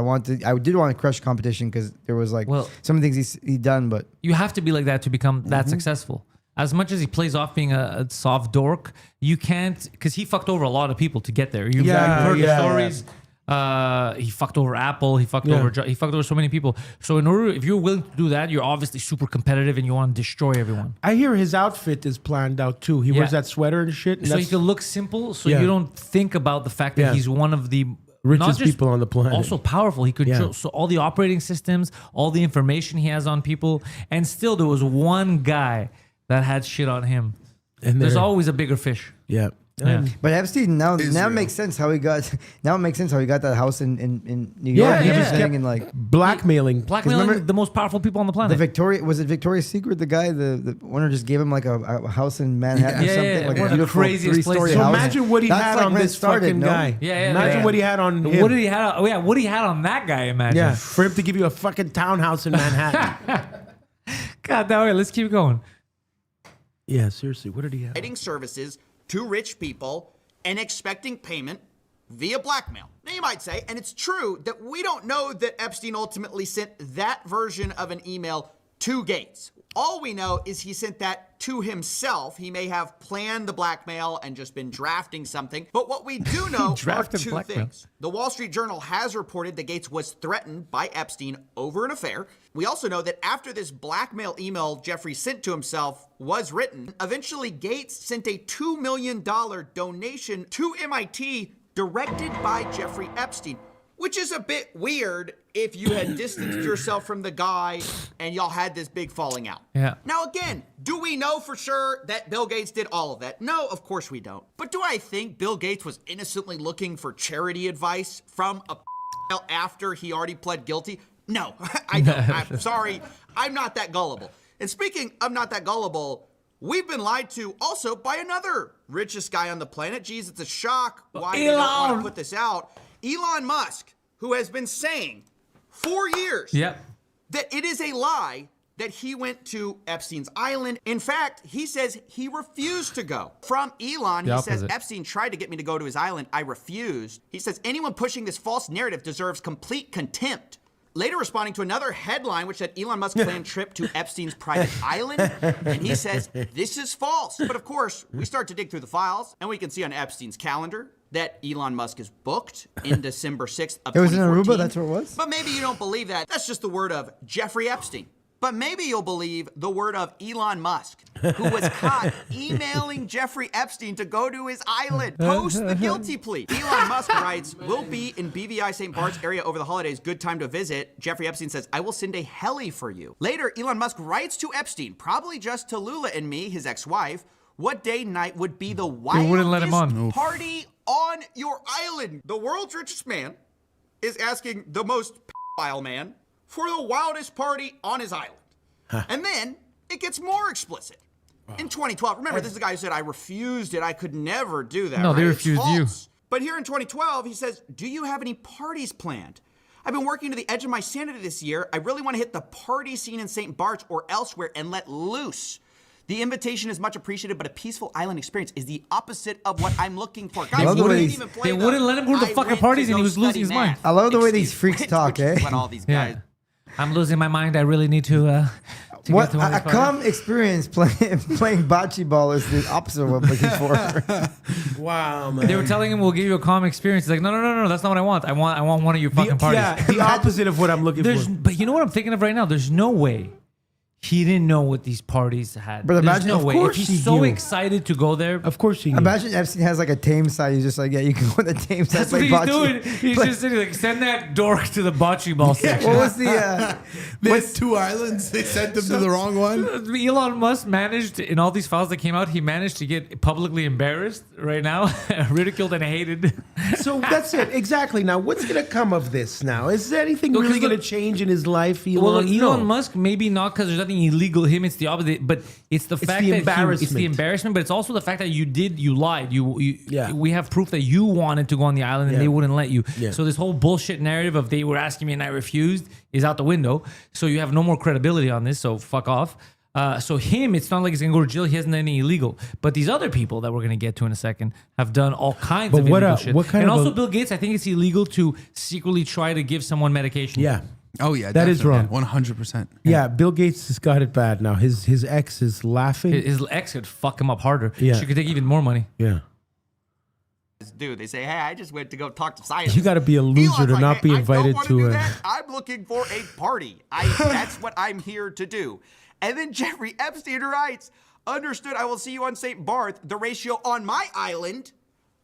did want to crush competition because there was like Well- some things he done, but You have to be like that to become that successful. As much as he plays off being a soft dork, you can't, because he fucked over a lot of people to get there. You've heard the stories. He fucked over Apple. He fucked over so many people. So if you're willing to do that, you're obviously super competitive and you want to destroy everyone. I hear his outfit is planned out too. He wears that sweater and shit. And So he can look simple, so Yeah. you don't think about the fact that Yeah. he's one of the Richest not just people on the planet. Also powerful. He controls so all the operating systems, all the information he has on people, and still there was one guy that had shit on him. And There's they're- always a bigger fish. Yeah. Yeah. But Epstein now Israel. makes sense how he got that house in New Yeah, York. he and just everything, kept and like blackmailing. Blackmailing remember- the most powerful people on the the planet. Victoria's Secret, the guy, the owner just gave him like a house in Manhattan or Yeah, something, yeah, like one a of the beautiful craziest 3-story places. So house. imagine what he That's had like on when it this started, fucking no? guy. Yeah, Imagine yeah. what he had on him. What did he have? Oh yeah, what he had on that guy? Imagine. Yeah, for him to give you a fucking townhouse in Manhattan. God, no, wait, let's keep going. Yeah, seriously, what did he have? Providing services to rich people and expecting payment via blackmail. Now you might say, and it's true, that we don't know that Epstein ultimately sent that version of an email to Gates. All we know is he sent that to himself. He may have planned the blackmail and just been drafting something. But what we do know are Drafted two blackmail. things. The Wall Street Journal has reported that Gates was threatened by Epstein over an affair. We also know that after this blackmail email Jeffrey sent to himself was written, eventually Gates sent a $2 million donation to MIT directed by Jeffrey Epstein, which is a bit weird if you had distanced yourself from the guy and y'all had this big falling out. Yeah. Now again, do we know for sure that Bill Gates did all of that? No, of course we don't. But do I think Bill Gates was innocently looking for charity advice from a after he already pled guilty? No, I don't. I'm sorry. I'm not that gullible. And speaking of not that gullible, we've been lied to also by another richest guy on the planet. Geez, it's a shock why they don't want Elon. to put this out. Elon Musk, who has been saying for years Yep. that it is a lie that he went to Epstein's island. In fact, he says he refused to go. From Elon, The he says, opposite. Epstein tried to get me to go to his island. I refused. He says, anyone pushing this false narrative deserves complete contempt. Later responding to another headline which said Elon Musk planned trip to Epstein's private island, and he says, this is false. But of course, we start to dig through the files, and we can see on Epstein's calendar that Elon Musk is booked in December 6th of 2014. It was in Aruba, that's where it was? But maybe you don't believe that. That's just the word of Jeffrey Epstein. But maybe you'll believe the word of Elon Musk, who was caught emailing Jeffrey Epstein to go to his island post the guilty plea. Elon Musk writes, we'll be in BVI St. Bart's area over the holidays. Good time to visit. Jeffrey Epstein says, I will send a heli for you. Later, Elon Musk writes to Epstein, probably just to Lula and me, his ex-wife, what day night would be the wouldn't let him on. wildest party on your island. The world's richest man is asking the most pedophile man for the wildest party on his island. And then it gets more explicit. In 2012, remember, this is the guy who said, I refused it. I could never do that. No, they right? It's refused you. false. But here in 2012, he says, do you have any parties planned? I've been working to the edge of my sanity this year. I really want to hit the party scene in St. Bart's or elsewhere and let loose. The invitation is much appreciated, but a peaceful island experience is the opposite of what I'm looking for. Guys, love the we way didn't he's- even play They the, wouldn't let him go to the "I fucking went parties to and he go was losing study his math." mind. I love the way these Excuse freaks which- talk, which is eh? what all these Yeah. guys. I'm losing my mind. I really need to What get to one a of these calm experience playing bocce ball is the opposite of what I'm looking for. Wow, man. They were telling him we'll give you a calm experience. He's like, no, that's not what I want. I want one of your fucking parties. Yeah, the opposite of what I'm looking for. But you know what I'm thinking of right now? There's no way he didn't know what these parties had. But There's imagine- no of way. course If he he's so knew. excited to go there, Of course he knew. Imagine Epstein has like a tame side. He's just like, yeah, you can go on the tame side. that's what play he's bocce. doing. He's just sitting like, send that dork to the bocce ball section. What was the? There's two islands. They sent them to the wrong one. Elon Musk managed, in all these files that came out, he managed to get publicly embarrassed right now, ridiculed and hated. So that's it. Exactly. Now, what's going to come of this now? Is there anything Look, really 'cause going to change in his life, Elon? Well, Elon No. Musk, maybe not because there's nothing illegal. Him, it's the opposite. But it's the fact the that it's embarrassment. the embarrassment. But it's also the fact that you lied. Yeah. We have proof that you wanted to go on the island and Yeah. they wouldn't let you. Yeah. So this whole bullshit narrative of they were asking me and I refused is out the window. So you have no more credibility on this. So fuck off. So him, it's not like he's gonna go to jail. He hasn't done any illegal. But these other people that we're gonna get to in a second have done all kinds But of what, illegal shit. what kind and of also a- Bill Gates, I think it's illegal to secretly try to give someone medication. Yeah. Oh yeah, That is wrong. 100%. Yeah, Bill Gates has got it bad now. His ex is laughing. His ex could fuck him up harder. Yeah. She could take even more money. Yeah. do. They say, hey, I just went to go talk to scientists. You got to be a loser Elon's to like, not hey, be I invited don't wanna to do a. that. I'm looking for a party. That's what I'm here to do. And then Jeffrey Epstein writes, understood, I will see you on St. Barth. The ratio on my island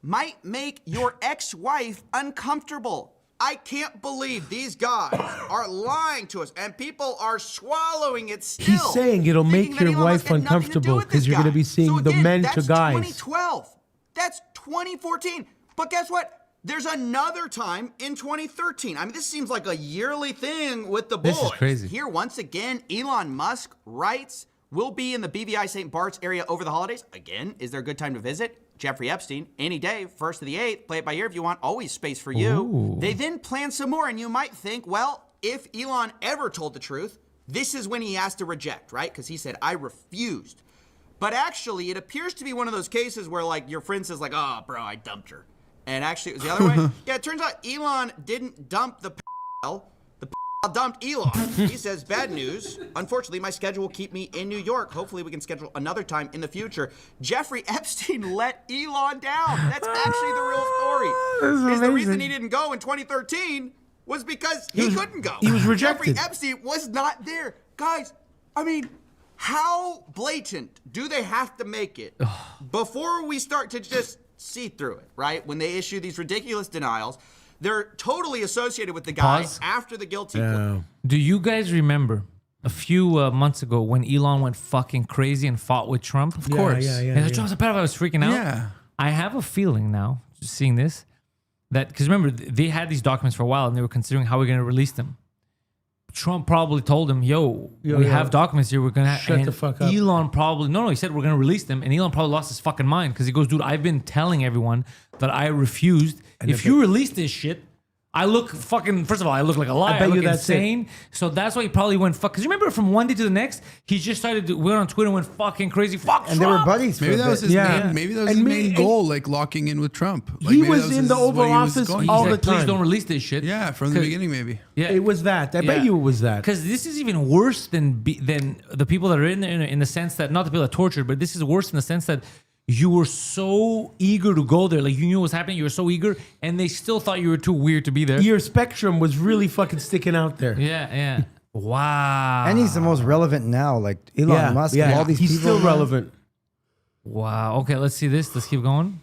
might make your ex-wife uncomfortable. I can't believe these guys are lying to us, and people are swallowing it still. He's saying it'll make thinking that your Elon wife Musk had nothing to do uncomfortable with because this you're going to guy. be seeing So the again, men to that's guys. 2012. That's 2014. But guess what? There's another time in 2013. I mean, this seems like a yearly thing with the boys. This is crazy. Here, once again, Elon Musk writes, we'll be in the BVI St. Bart's area over the holidays. Again, is there a good time to visit? Jeffrey Epstein, any day, 1st to the 8th, play it by ear if you want, always space for you. Ooh. They then plan some more, and you might think, well, if Elon ever told the truth, this is when he has to reject, right? Because he said, I refused. But actually, it appears to be one of those cases where, like, your friend says, like, oh, bro, I dumped her. And actually, it was the other way. Yeah, it turns out Elon didn't dump the p***l. The p***l dumped Elon. He says, bad news. Unfortunately, my schedule will keep me in New York. Hopefully, we can schedule another time in the future. Jeffrey Epstein let Elon down. That's actually the real story. The reason he didn't go in 2013 was because he couldn't go. He was rejected. Jeffrey Epstein was not there. Guys, I mean, how blatant do they have to make it before we start to just see through it, right? When they issue these ridiculous denials, they're totally associated with the guy Pause. after the guilty plea. Do you guys remember a few months ago when Elon went fucking crazy and fought with Trump? Of course. And Trump's a pedophile. I was freaking out. Yeah. I have a feeling now, just seeing this, that because remember they had these documents for a while and they were considering how we're going to release them. Trump probably told him, we have documents here. We're going to Shut the fuck up. Elon probably, no, he said we're going to release them. And Elon probably lost his fucking mind because he goes, dude, I've been telling everyone that I refused. If you release this shit, I look fucking, first of all, I look like a liar. I bet look you that's insane. So that's why he probably went fuck. Because remember from one day to the next, he just started to, went on Twitter and went fucking crazy. Fuck And Trump. they were buddies. Maybe for a that was bit. his Yeah. main. Maybe that was And his me- main goal, like locking in with Trump. Like, He maybe was that in the what Oval he was Office going all for. the Please time. don't release this shit. Yeah, from the beginning, maybe. Yeah. It was that. I bet you it was that. Because this is even worse than the people that are in there in the sense that, not the people that tortured, but this is worse in the sense that you were so eager to go there. Like you knew what was happening. You were so eager and they still thought you were too weird to be there. Your spectrum was really fucking sticking out there. Yeah. Wow. And he's the most relevant now. Like Elon Musk and all these He's people. still relevant. Wow. Okay, let's see this. Let's keep going.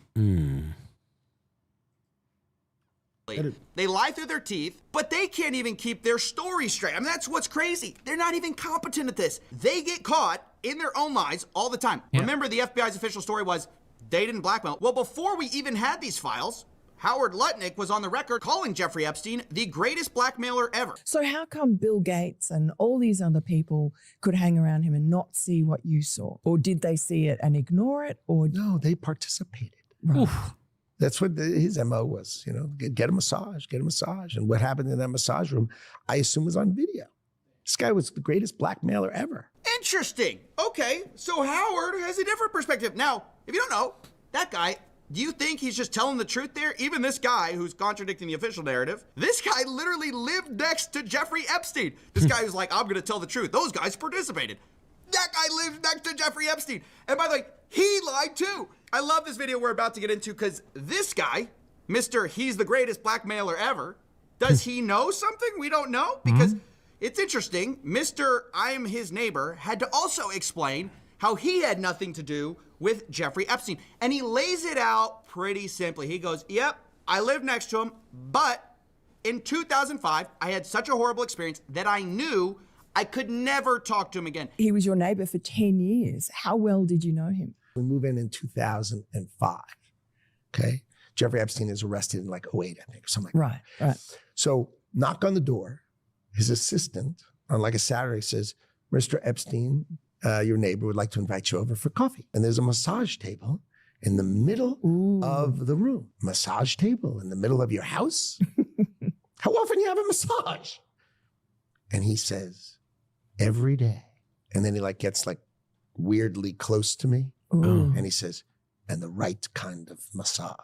They lie through their teeth, but they can't even keep their story straight. I mean, that's what's crazy. They're not even competent at this. They get caught in their own lies all the time. Yeah. Remember, the FBI's official story was they didn't blackmail. Well, before we even had these files, Howard Lutnick was on the record calling Jeffrey Epstein the greatest blackmailer ever. So how come Bill Gates and all these other people could hang around him and not see what you saw? Or did they see it and ignore it? Or No, they participated. Right. That's what his MO was, get a massage. And what happened in that massage room, I assume was on video. This guy was the greatest blackmailer ever. Interesting. Okay, so Howard has a different perspective. Now, if you don't know, that guy, do you think he's just telling the truth there? Even this guy who's contradicting the official narrative, this guy literally lived next to Jeffrey Epstein. This guy was like, I'm going to tell the truth. Those guys participated. That guy lives next to Jeffrey Epstein. And by the way, he lied too. I love this video we're about to get into because this guy, Mr. He's the greatest blackmailer ever, does he know something we don't know? Because it's interesting. Mr. I'm his neighbor had to also explain how he had nothing to do with Jeffrey Epstein. And he lays it out pretty simply. He goes, yep, I lived next to him, but in 2005, I had such a horrible experience that I knew I could never talk to him again. he was your neighbor for 10 years. How well did you know him? We move in 2005, okay? Jeffrey Epstein is arrested in like 08, I think, or something like that. Right. So knock on the door. His assistant on like a Saturday says, Mr. Epstein, your neighbor would like to invite you over for coffee. And there's a massage table in the middle of the room. Massage table in the middle of your house? How often do you have a massage? And he says, every day. And then he like gets like weirdly close to me. And he says, and the right kind of massage.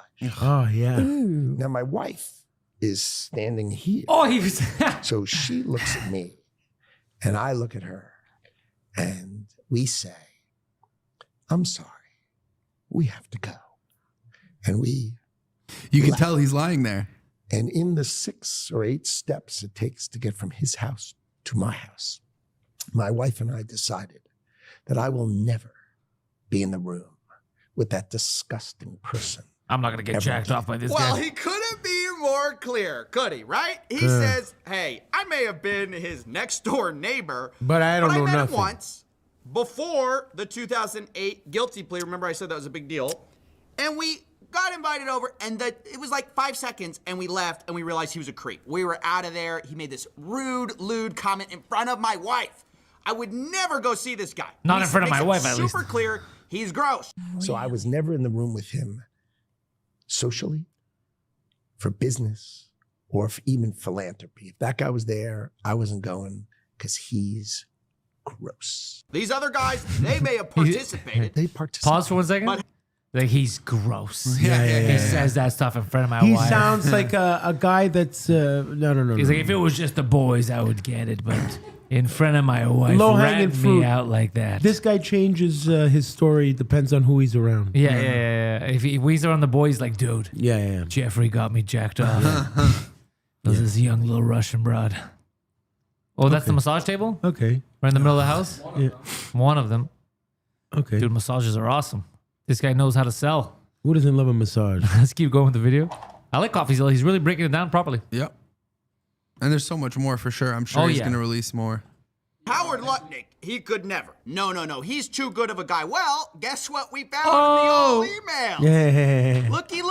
Oh, yeah. Ooh. Now my wife is standing here. Oh, he was. So she looks at me and I look at her and we say, I'm sorry, we have to go. And we You can tell he's lying there. And in the 6 or 8 steps it takes to get from his house to my house, my wife and I decided that I will never be in the room with that disgusting person. I'm not gonna get jacked off by this Well, guy. he couldn't be more clear, could he? Right? He says, "Hey, I may have been his next door neighbor, But I don't know met nothing." him once before the 2008 guilty plea. Remember, I said that was a big deal, and we got invited over, and it was like 5 seconds, and we left, and we realized he was a creep. We were out of there. He made this rude, lewd comment in front of my wife. I would never go see this guy. Not in front of my wife, at least. Super clear. He's gross. So I was never in the room with him socially, for business, or even philanthropy. If that guy was there, I wasn't going because he's gross. These other guys, they may have participated. They participate. Pause for 1 second. But- Like, he's gross. Yeah. He says that stuff in front of my He wife. sounds like a guy that's no. He's like, if it was just the boys, I would get it, but in front of my wife, Low-hanging rat fruit. me out like that. This guy changes his story. Depends on who he's around. Yeah. If he's around the boys, like, dude, Yeah. Jeffrey got me jacked off. This is young little Russian broad. Oh, that's the massage table? Okay. Right in the middle of the house? Yeah. One of them. Okay. Dude, massages are awesome. This guy knows how to sell. Who doesn't love a massage? Let's keep going with the video. I like Coffeezilla. He's really breaking it down properly. Yep. And there's so much more for sure. I'm sure he's going to release more. Howard Lutnick, he could never. No. He's too good of a guy. Well, guess what we found in the old email? Yeah. Looky.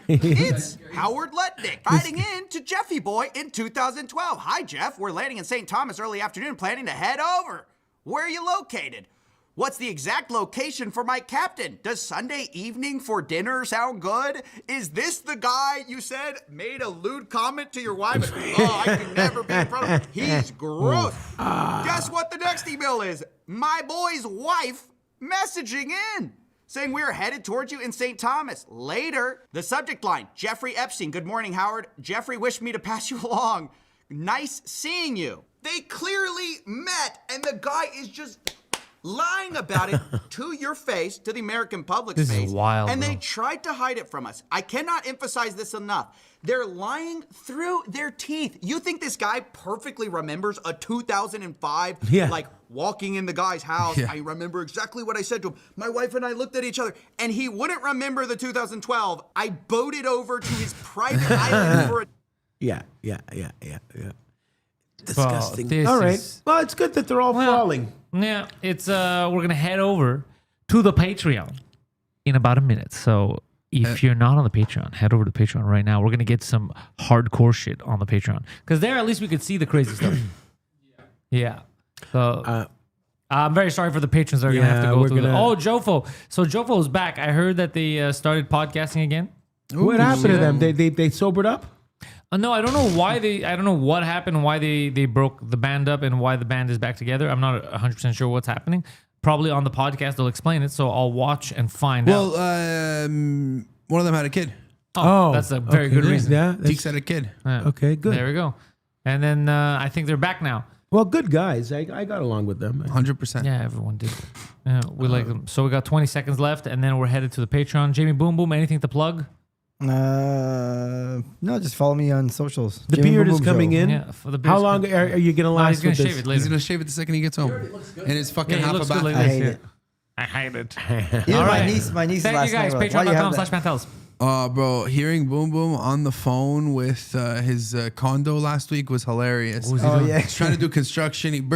It's Howard Lutnick writing in to Jeffy Boy in 2012. Hi, Jeff. We're landing in St. Thomas early afternoon, planning to head over. Where are you located? What's the exact location for my captain? Does Sunday evening for dinner sound good? Is this the guy you said made a lewd comment to your wife? Oh, I can never be in front of him. He's gross. Guess what the next email is? My boy's wife messaging in, saying we're headed towards you in St. Thomas. Later, the subject line, Jeffrey Epstein. Good morning, Howard. Jeffrey wished me to pass you along. Nice seeing you. They clearly met, and the guy is just lying about it to your face, to the American public's This is face. wild, And they bro. tried to hide it from us. I cannot emphasize this enough. They're lying through their teeth. You think this guy perfectly remembers a 2005, Yeah. like walking in the guy's house? Yeah. I remember exactly what I said to him. My wife and I looked at each other, and he wouldn't remember the 2012. I boated over to his private island for a Yeah. Disgusting. this All right. is- Well, it's good that they're all falling. Yeah, it's we're gonna head over to the Patreon in about a minute. So if you're not on the Patreon, head over to Patreon right now. We're gonna get some hardcore shit on the Patreon because there at least we could see the crazy stuff. Yeah. So I'm very sorry for the patrons that are gonna have to go we're through. gonna- Oh, Jofo. So Jofo's back. I heard that they started podcasting again. What happened to them? They sobered up? No, I don't know why I don't know what happened, why they broke the band up and why the band is back together. I'm not 100% sure what's happening. Probably on the podcast they'll explain it, so I'll watch and find out. Well, one of them had a kid. Oh, that's a very good reason. Yeah. Deeks had a kid. Yeah. Okay, good. There we go. And then I think they're back now. Well, good guys. I got along with them. 100%. Yeah, everyone did. Yeah, we like them. So we got 20 seconds left, and then we're headed to the Patreon. Jamie Boom Boom, anything to plug? No, just follow me on socials. The Jamie beard Boom is Boom coming Show. in. Yeah, for the How beard's long coming. are you going to No, last he's gonna with shave this? it later. He's going to shave it the second he gets home. And it's fucking Yeah, he half a looks good bath. like I this. hate Yeah. it. I hate it. Even All my right. niece Thank last you guys. night. Why do you have that? Patreon.com/Pantelis. Bro, hearing Boom Boom on the phone with his condo last week was hilarious. Oh yeah. He's trying to do construction. He